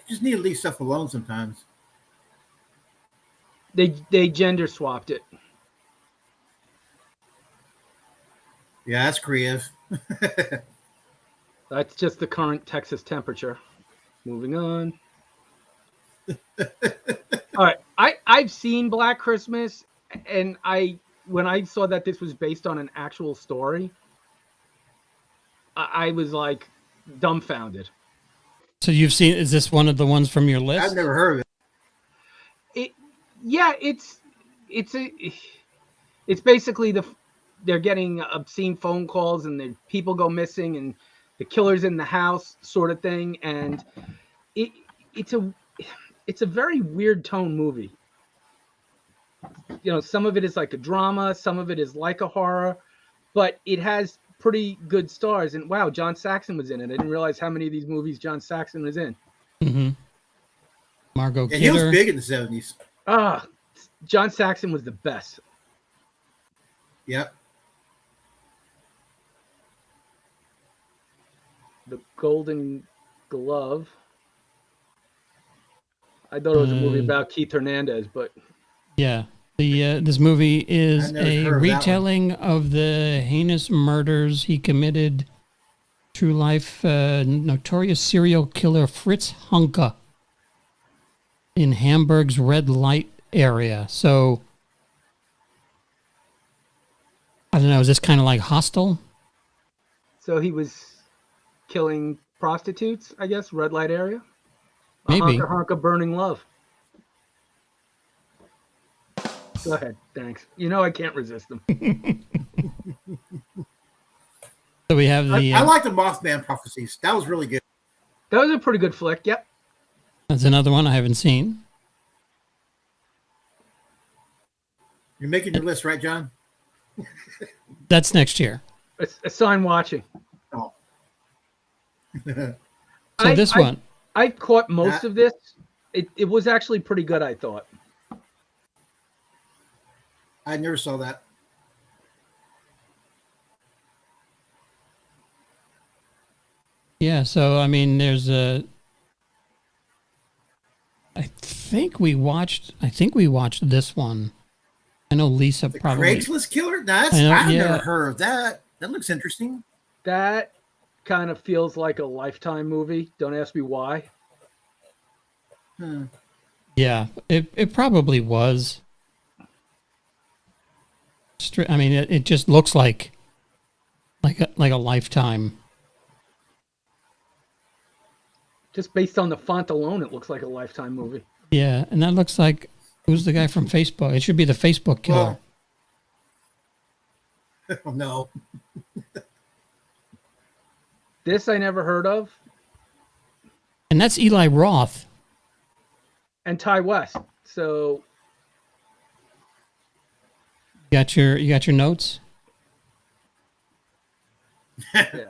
You just need to leave stuff alone sometimes. They gender swapped it. Yeah, that's creative. That's just the current Texas temperature. Moving on. All right, I've seen Black Christmas, and when I saw that this was based on an actual story, I was like dumbfounded. So you've seen? Is this one of the ones from your list? I've never heard of it. It's basically they're getting obscene phone calls and the people go missing and the killer's in the house, sort of thing, and it's a very weird tone movie. You know, some of it is like a drama, some of it is like a horror, but it has pretty good stars. And wow, John Saxon was in it. I didn't realize how many of these movies John Saxon was in. Mm-hmm. Margot Kidder. He was big in the 70s. John Saxon was the best. Yep. The Golden Glove. I thought it was a movie about Keith Hernandez, but yeah, this movie is a heard of that retelling of the heinous murders he committed. True life notorious serial killer Fritz Hunke in Hamburg's red light area. So I don't know. Is this kind of like Hostel? so he was killing prostitutes, I guess, red light area. Maybe. Honka Burning Love. Go ahead, thanks. You know I can't resist them. So we have the. I like the Mothman Prophecies. That was really good. That was a pretty good flick. Yep. That's another one I haven't seen. You're making your list, right, John? That's next year. Assign watching. Oh. So this one. I caught most of this. It was actually pretty good, I thought. I never saw that. Yeah, so I mean, there's a. I think we watched this one. I know Lisa The probably. Craigslist Killer? I've yeah. never heard of that. That looks interesting. That kind of feels like a Lifetime movie. Don't ask me why. Yeah, it probably was. I mean, it just looks like a Lifetime. Just based on the font alone, it looks like a Lifetime movie. Yeah, and that looks like who's the guy from Facebook? It should be the Facebook killer. Oh, no. This I never heard of. And that's Eli Roth. And Ty West. So You got your notes? yeah.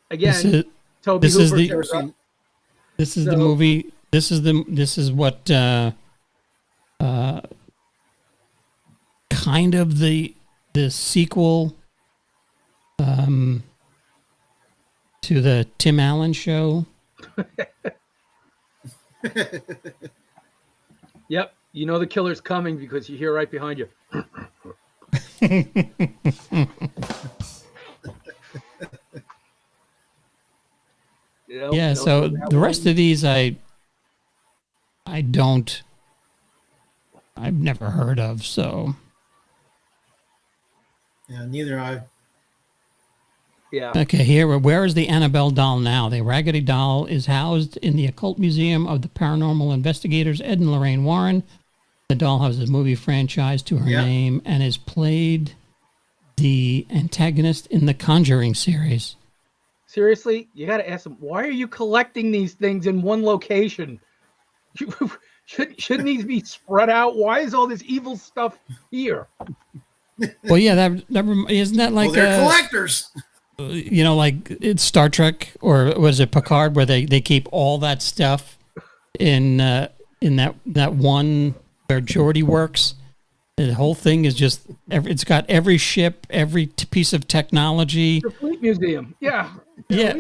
Again, Toby this is Hooper. This is the movie. This is what kind of the sequel to the Tim Allen show. Yep, you know the killer's coming because you hear right behind you. Yeah, so the rest of these I've never heard of, so Yeah, neither I. Yeah. Okay, here, where is the Annabelle doll now? The Raggedy Doll is housed in the Occult Museum of the Paranormal Investigators, Ed and Lorraine Warren. The doll has a movie franchise to her name and has played the antagonist in the Conjuring series. Seriously, you got to ask them, why are you collecting these things in one location? Shouldn't these be spread out? Why is all this evil stuff here? Well, yeah, isn't that like they're collectors. You know, like it's Star Trek, or was it Picard, where they keep all that stuff in that one where Geordi works. The whole thing is just it's got every ship, every piece of technology. The Fleet Museum, yeah. Yeah.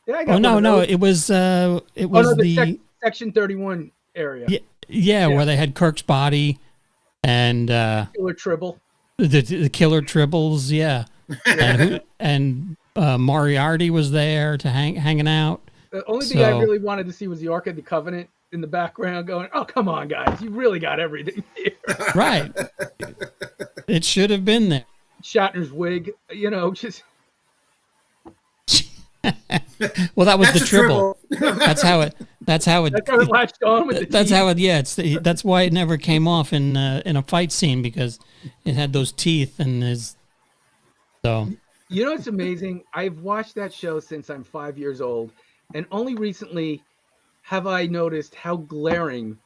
Yeah, I got no, it was the Section 31 area. Yeah, where they had Kirk's body and Killer Tribble. The Killer Tribbles, yeah. and Moriarty was there to hanging out. The only thing I really wanted to see was the Ark of the Covenant in the background going, oh, come on, guys. You really got everything here. Right. It should have been there. Shatner's wig, just... Well, that was the tribble. That's how it latched on with the That's teeth. how it, that's why it never came off in a fight scene, because it had those teeth and so. You know what's amazing? I've watched that show since I'm 5 years old, and only recently have I noticed how glaring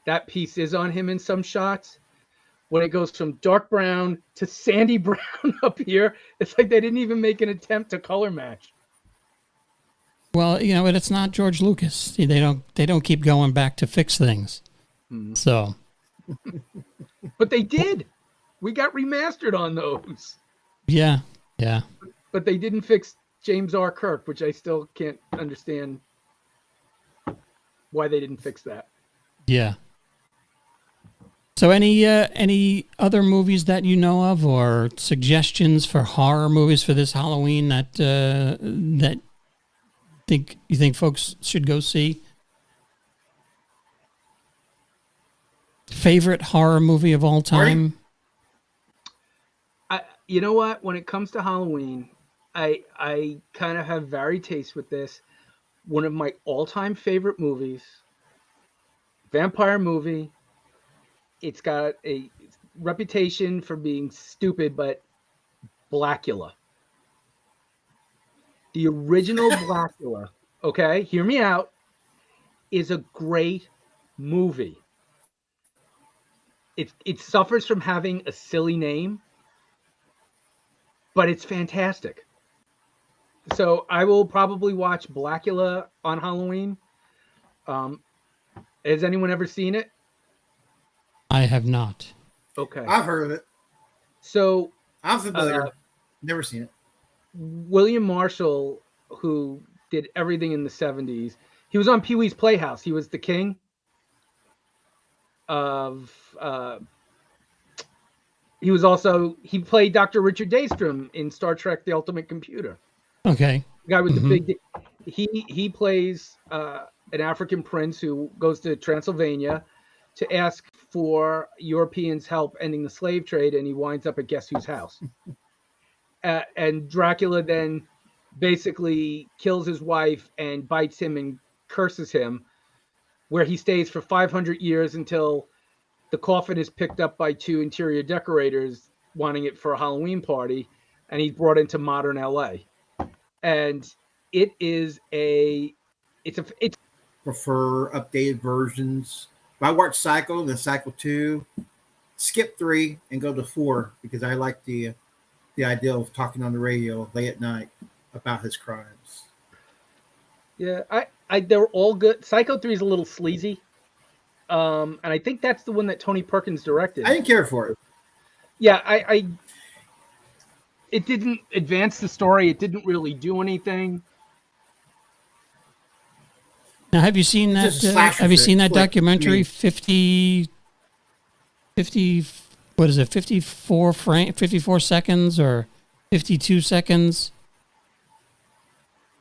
that piece is on him in some shots. When it goes from dark brown to sandy brown up here, it's like they didn't even make an attempt to color match. Well, but it's not George Lucas. They don't keep going back to fix things. So. But they did. We got remastered on those. Yeah. But they didn't fix James R. Kirk, which I still can't understand why they didn't fix that. Yeah. So any other movies that you know of, or suggestions for horror movies for this Halloween that you think folks should go see? Favorite horror movie of all time? You know what? When it comes to Halloween, I kind of have varied tastes with this. One of my all-time favorite movies, vampire movie. It's got a reputation for being stupid, but Blackula. The original Blackula, okay, hear me out, is a great movie. It suffers from having a silly name, but it's fantastic. So I will probably watch Blackula on Halloween. Has anyone ever seen it? I have not. Okay. I've heard of it. So I'm familiar. Never seen it. William Marshall, who did everything in the 70s, he was on Pee-wee's Playhouse. He was the king of... he played Dr. Richard Daystrom in Star Trek The Ultimate Computer. Okay. The guy with the big... He plays an African prince who goes to Transylvania to ask for Europeans' help ending the slave trade, and he winds up at guess whose house. And Dracula then basically kills his wife and bites him and curses him, where he stays for 500 years until the coffin is picked up by two interior decorators wanting it for a Halloween party, and he's brought into modern LA. And it's prefer updated versions. If I watch Psycho, then Psycho 2, skip 3 and go to 4 because I like the idea of talking on the radio late at night about his crimes. Yeah, they're all good. Psycho 3 is a little sleazy. And I think that's the one that Tony Perkins directed. I didn't care for it. Yeah, it didn't advance the story. It didn't really do anything. Now, have you seen that? Have you seen that documentary? 50. What is it? 54 seconds or 52 seconds?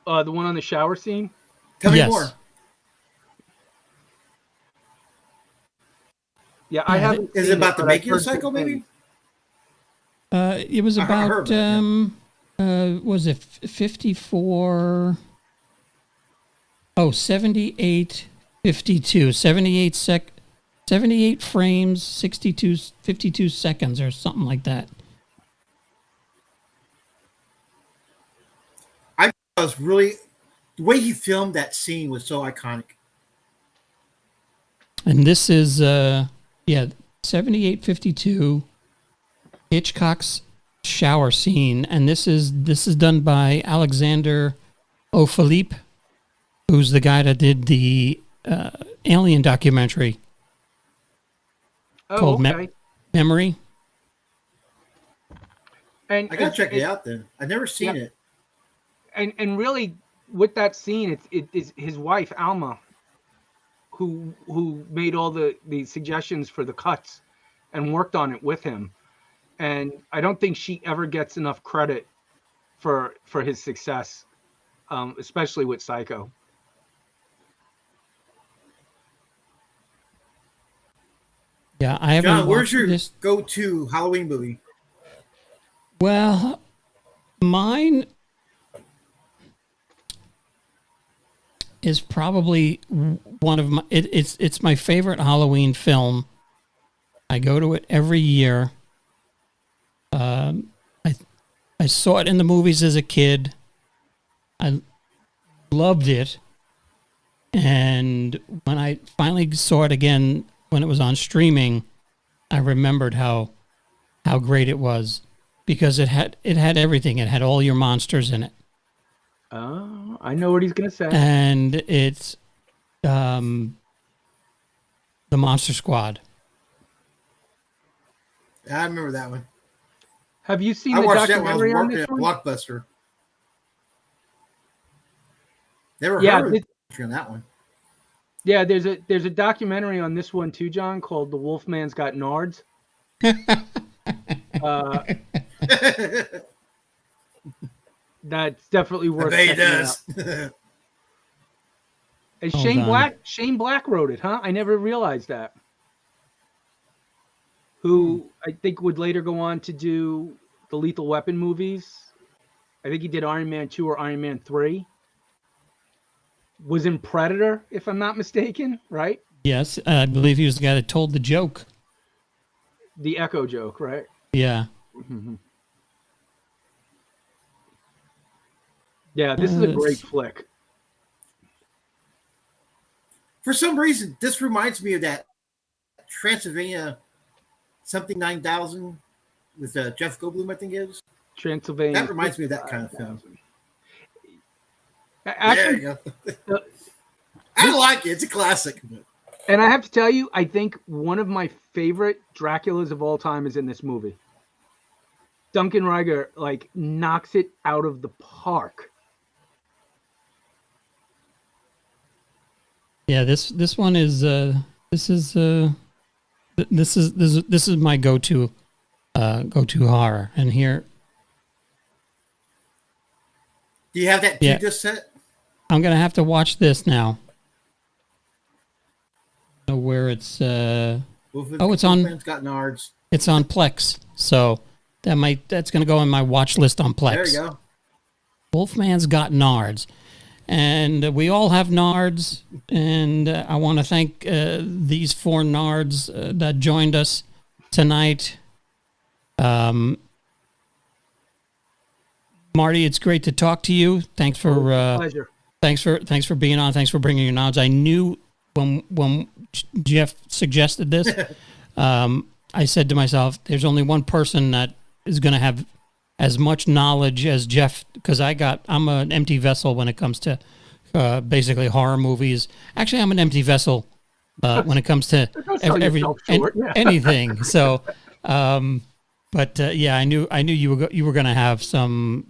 The one on the shower scene. Tell me more. Yeah, I haven't. Is it about the making of Psycho? Maybe. It was about. Was it 54? Oh, 78, 52, 78 frames, 52 seconds or something like that. I was really, the way he filmed that scene was so iconic. And this is, 7852, Hitchcock's shower scene. And this is done by Alexander O'Philippe, who's the guy that did the Alien documentary called Memory. And I gotta check it out then. I've never seen it. And really, with that scene, it is his wife Alma, who made all the suggestions for the cuts and worked on it with him. And I don't think she ever gets enough credit for his success, especially with Psycho. Yeah, I haven't. John, where's your go-to Halloween movie? Well, mine is probably one of my. It's my favorite Halloween film. I go to it every year. I saw it in the movies as a kid. I loved it, and when I finally saw it again when it was on streaming, I remembered how great it was because it had everything. It had all your monsters in it. Oh, I know what he's gonna say. And it's the Monster Squad. I remember that one. Have you seen the documentary on this one? Blockbuster. Never heard of that one. Yeah, there's a documentary on this one too, John, called "The Wolfman's Got Nards." That's definitely worth checking out. And Shane Black wrote it, huh? I never realized that. Who I think would later go on to do the Lethal Weapon movies. I think he did Iron Man 2 or Iron Man 3. Was in Predator, if I'm not mistaken, right? Yes, I believe he was the guy that told the joke. The Echo joke, right? Yeah. Mm-hmm. Yeah, this is a great flick. For some reason, this reminds me of that Transylvania something 9000 with Jeff Goldblum, I think it is. Transylvania. That reminds me of that kind of film. Actually, there you go. I like it. It's a classic. And I have to tell you, I think one of my favorite Draculas of all time is in this movie. Duncan Reiger knocks it out of the park. Yeah, this one is this is my go-to horror, and here. Do you have that just set? I'm gonna have to watch this now. Where it's well, Oh, it's on. Wolfman's got nards. It's on Plex, so that's going to go on my watch list on Plex. There you go. Wolfman's got nards, and we all have nards. And I want to thank these 4 nards that joined us tonight. Marty, it's great to talk to you. Thanks for pleasure. Thanks for being on. Thanks for bringing your knowledge. I knew when Jeff suggested this, I said to myself, "There's only one person that is going to have as much knowledge as Jeff," because I'm an empty vessel when it comes to basically horror movies. Actually, I'm an empty vessel when it comes to anything. So, yeah, I knew you were going to have some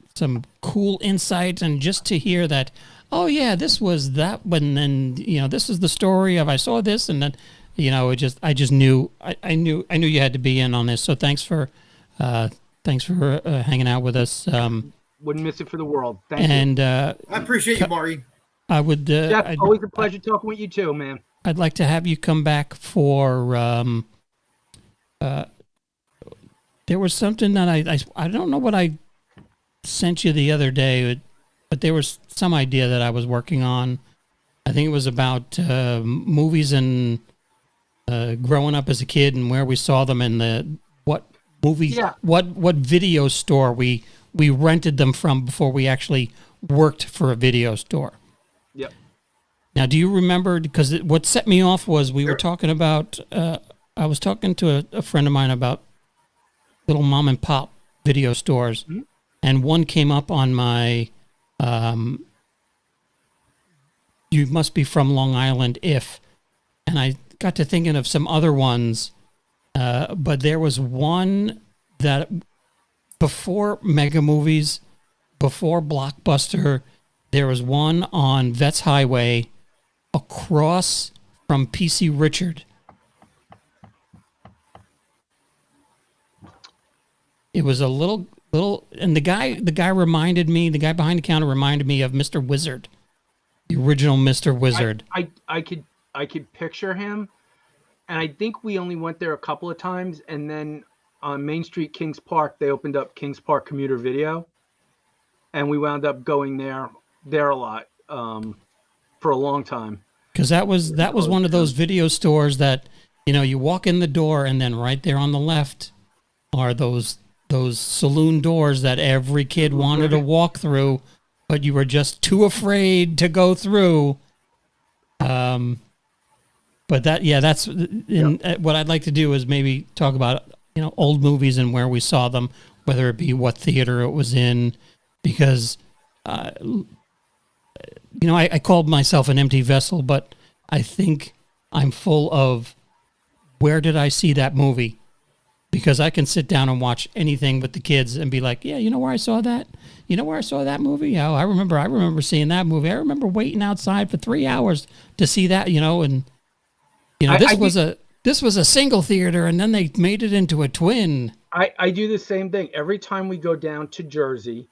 cool insight, and just to hear that. Oh yeah, this was that one. Then this is the story of I saw this, and then I just knew I knew you had to be in on this. So thanks for hanging out with us. Wouldn't miss it for the world. Thank you. I appreciate you, Marty. I would. Jeff, always a pleasure talking with you too, man. I'd like to have you come back for. There was something that I don't know what I sent you the other day. But there was some idea that I was working on. I think it was about movies and growing up as a kid and where we saw them and what video store we rented them from before we actually worked for a video store. Yep. Now, do you remember? Because what set me off was we were talking about. I was talking to a friend of mine about little mom and pop video stores, and one came up on my. You must be from Long Island and I got to thinking of some other ones, but there was one that before Mega Movies, before Blockbuster, there was one on Vets Highway across from PC Richard. It was a little, and the guy reminded me, the guy behind the counter reminded me of Mr. Wizard, the original Mr. Wizard. I could picture him, and I think we only went there a couple of times, and then on Main Street, Kings Park, they opened up Kings Park Commuter Video, and we wound up going there a lot for a long time. Because that was one of those video stores that you walk in the door, and then right there on the left are those saloon doors that every kid wanted to walk through, but you were just too afraid to go through. But that's what I'd like to do is maybe talk about old movies and where we saw them, whether it be what theater it was in, because I called myself an empty vessel, but I think I'm full of where did I see that movie? Because I can sit down and watch anything with the kids and be like, yeah, you know where I saw that? You know where I saw that movie? Oh, I remember seeing that movie. I remember waiting outside for 3 hours to see that, this was a single theater, and then they made it into a twin. I do the same thing. Every time we go down to Jersey,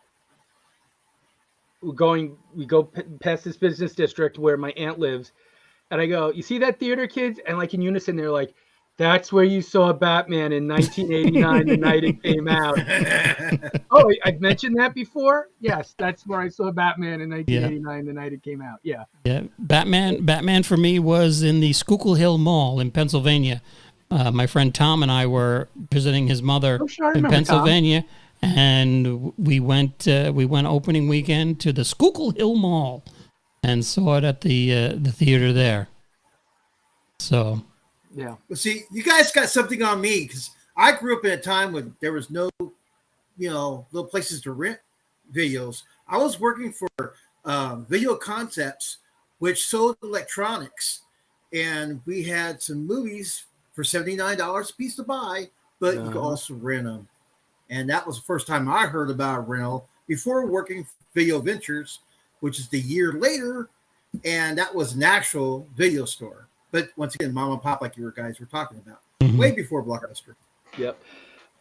we go past this business district where my aunt lives, and I go, you see that theater, kids? And like in unison, they're like, that's where you saw Batman in 1989, the night it came out. Oh, I've mentioned that before? Yes, that's where I saw Batman in 1989, the night it came out. Yeah. Yeah. Batman for me was in the Schuylkill Hill Mall in Pennsylvania. My friend Tom and I were visiting his mother in Pennsylvania, Tom. And we went opening weekend to the Schuylkill Hill Mall and saw it at the theater there. So... Yeah. Well, see, you guys got something on me because I grew up in a time when there was no, little places to rent videos. I was working for Video Concepts, which sold electronics, and we had some movies for $79 a piece to buy, but you could also rent them. And that was the first time I heard about a rental before working for Video Ventures, which is the year later, and that was an actual video store. But once again, mom and pop, like you guys were talking about, way before Blockbuster. Yep.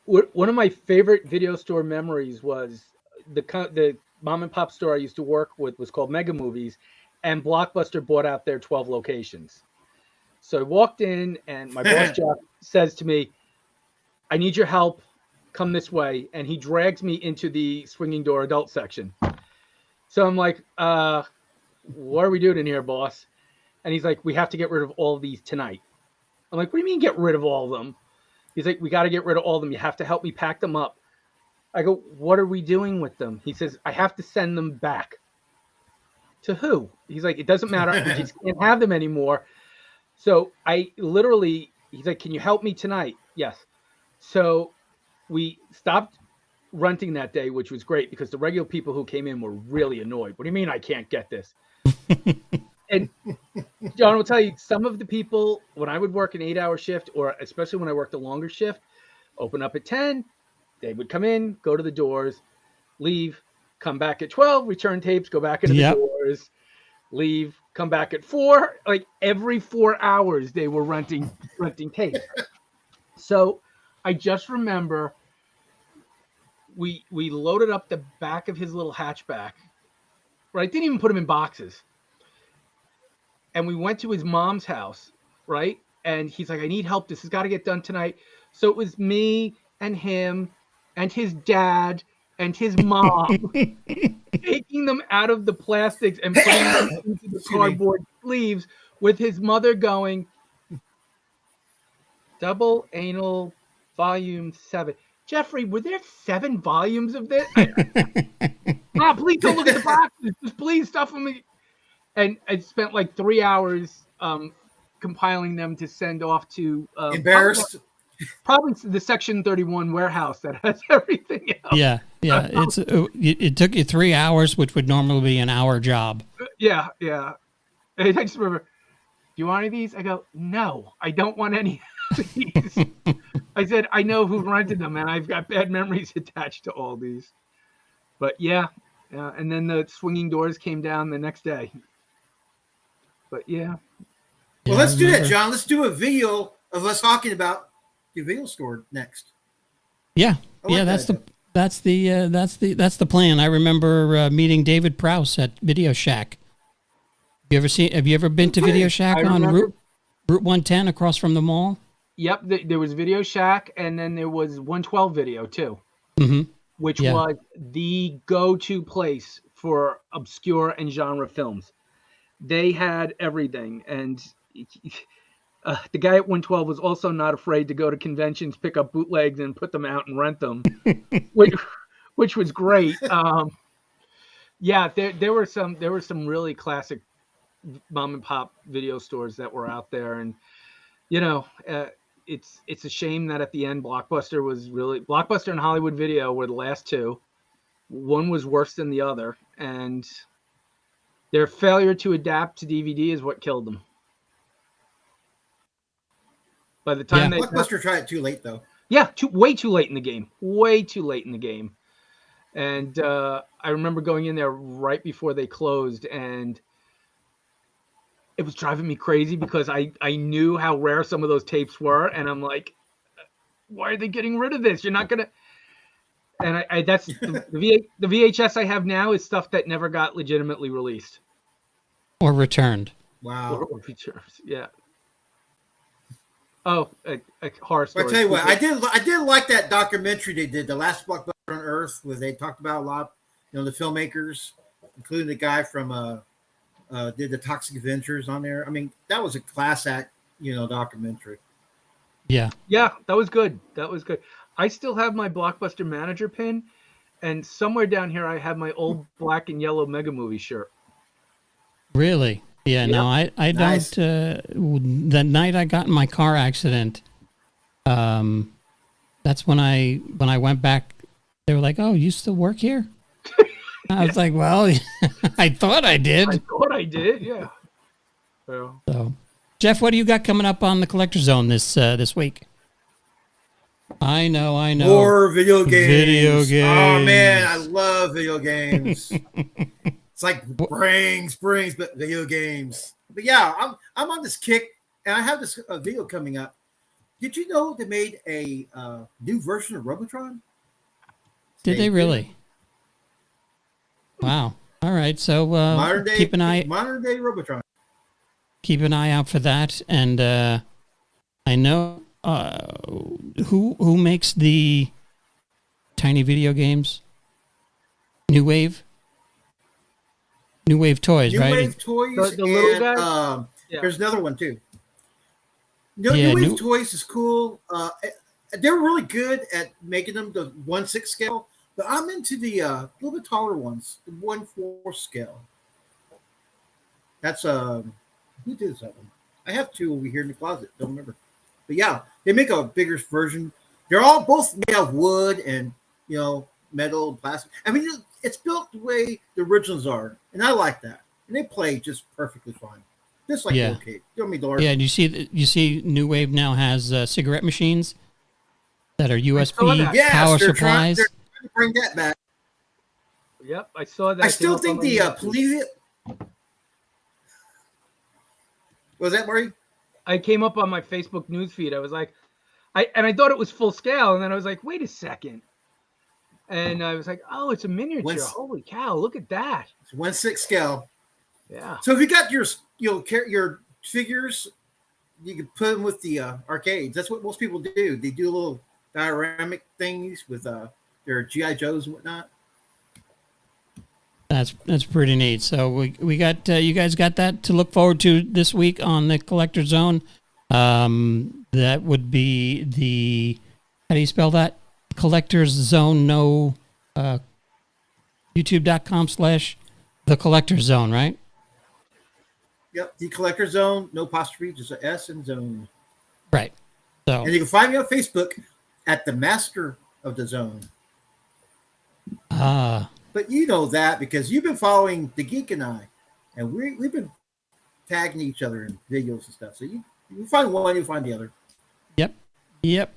One of my favorite video store memories was the mom and pop store I used to work with was called Mega Movies, and Blockbuster bought out their 12 locations. So I walked in, and my boss Jeff says to me, "I need your help. Come this way." And he drags me into the swinging door adult section. So I'm like, "What are we doing in here, boss?" And he's like, "We have to get rid of all of these tonight." I'm like, "What do you mean get rid of all of them?" He's like, "We got to get rid of all of them. You have to help me pack them up." I go, "What are we doing with them?" He says, "I have to send them back." To who? He's like, "It doesn't matter. We just can't have them anymore." So I literally, he's like, "Can you help me tonight?" Yes. So we stopped renting that day, which was great because the regular people who came in were really annoyed. "What do you mean I can't get this?" And John will tell you, some of the people, when I would work an 8-hour shift, or especially when I worked a longer shift, open up at 10, they would come in, go to the doors, leave, come back at 12, return tapes, go back into the doors, leave, come back at 4. Like every 4 hours they were renting tapes. So I just remember we loaded up the back of his little hatchback, right? Didn't even put him in boxes. And we went to his mom's house, right? And he's like, "I need help. This has got to get done tonight." So it was me and him and his dad and his mom taking them out of the plastics and putting them into the cardboard sleeves, with his mother going, "Double Anal Volume 7. Jeffrey, were there 7 volumes of this?" Please don't look at the boxes. Just please stuff them. And I spent like 3 hours compiling them to send off to embarrassed. Probably the Section 31 warehouse that has everything else. Yeah. It took you 3 hours, which would normally be an hour job. Yeah. And I just remember, "Do you want any of these?" I go, "No, I don't want any of these." I said, "I know who rented them, and I've got bad memories attached to all these." But yeah. And then the swinging doors came down the next day. But yeah. Well, let's do that, John. Let's do a video of us talking about the video store next. Yeah, that's the plan. I remember meeting David Prowse at Video Shack. Have you ever been to Video Shack on Route 110 across from the mall? Yep, there was Video Shack, and then there was 112 Video too, which was the go-to place for obscure and genre films. They had everything, and the guy at 112 was also not afraid to go to conventions, pick up bootlegs, and put them out and rent them, which was great. There were some really classic mom and pop video stores that were out there, and it's a shame that at the end Blockbuster and Hollywood Video were the last two. One was worse than the other, and their failure to adapt to DVD is what killed them. By the time Blockbuster tried it too late, though. Yeah, way too late in the game. Way too late in the game. And I remember going in there right before they closed, and it was driving me crazy because I knew how rare some of those tapes were, and I'm like, why are they getting rid of this? You're not gonna. And I that's the VHS I have now is stuff that never got legitimately released or returned. Wow. Or returned, yeah. Oh, a horror story. Well, I tell you what, I did like that documentary they did, The Last Blockbuster on Earth, where they talked about a lot, the filmmakers, including the guy from did the Toxic Avengers on there. I mean, that was a class act, documentary. Yeah. Yeah, that was good. I still have my Blockbuster manager pin, and somewhere down here I have my old black and yellow Mega Movie shirt. Really? Yeah, yep. No, I Nice. don't. The night I got in my car accident, that's when I went back. They were like, "Oh, you still work here?" I was like, "Well, I thought I did." Yeah. Well. So, Jeff, what do you got coming up on the Collector Zone this week? I know. More video games. Video games. Oh man, I love video games. It's like springs, but video games. But yeah, I'm on this kick, and I have this video coming up. Did you know they made a new version of Robotron? Did they really? Wow. All right. So modern day keep an eye. Modern day Robotron. keep an eye out for that. And I know who makes the tiny video games? New Wave Toys, New right? Wave Toys. The little and, guy? Yeah. There's another one too. Yeah, New Wave Toys is cool. They're really good at making them the 1/6 scale, but I'm into the little bit taller ones, the 1/4 scale. That's who did that one? I have two over here in the closet. Don't remember, but yeah, they make a bigger version. They're all both made of wood and metal and plastic. I mean, it's built the way the originals are, and I like that. And they play just perfectly fine, just like the arcade. Yeah, and you see, New Wave now has cigarette machines that are USB power supplies. They're trying to bring that back. Yep, I saw that. I still think the police. Was that Murray? I came up on my Facebook newsfeed. I was like, I thought it was full scale, and then I was like, wait a second, and I was like, oh, it's a miniature. Holy cow! Look at that. It's 1/6 scale. Yeah. So if you got your your figures, you can put them with the arcades. That's what most people do. They do little dioramic things with their GI Joes and whatnot. That's pretty neat. So we got you guys got that to look forward to this week on the Collector Zone. That would be the, how do you spell that? Collector's Zone. No, youtube.com/the Collector Zone, right? Yep, the Collector Zone, no apostrophe, just an S and zone. Right. So, and you can find me on Facebook at the Master of the Zone. But you know that because you've been following the Geek and I, and we've been tagging each other in videos and stuff. So you find one, you find the other. Yep.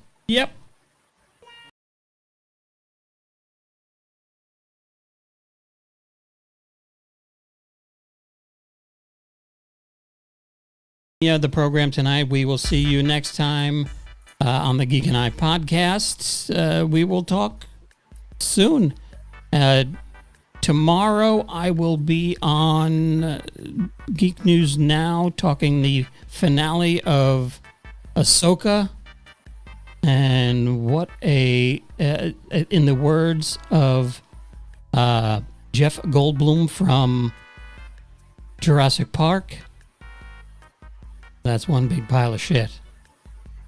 Yeah, the program tonight. We will see you next time on the Geek and I podcast. We will talk soon. Tomorrow I will be on Geek News Now talking the finale of Ahsoka, and what in the words of Jeff Goldblum from Jurassic Park, that's one big pile of shit.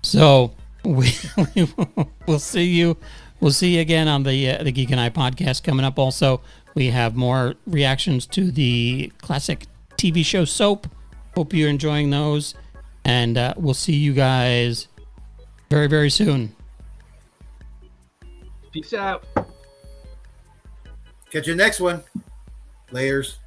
So we'll see you. We'll see you again on the Geek and I podcast coming up. Also, we have more reactions to the classic TV show Soap. Hope you're enjoying those, and we'll see you guys very, very soon. Peace out. Catch you next one. Layers.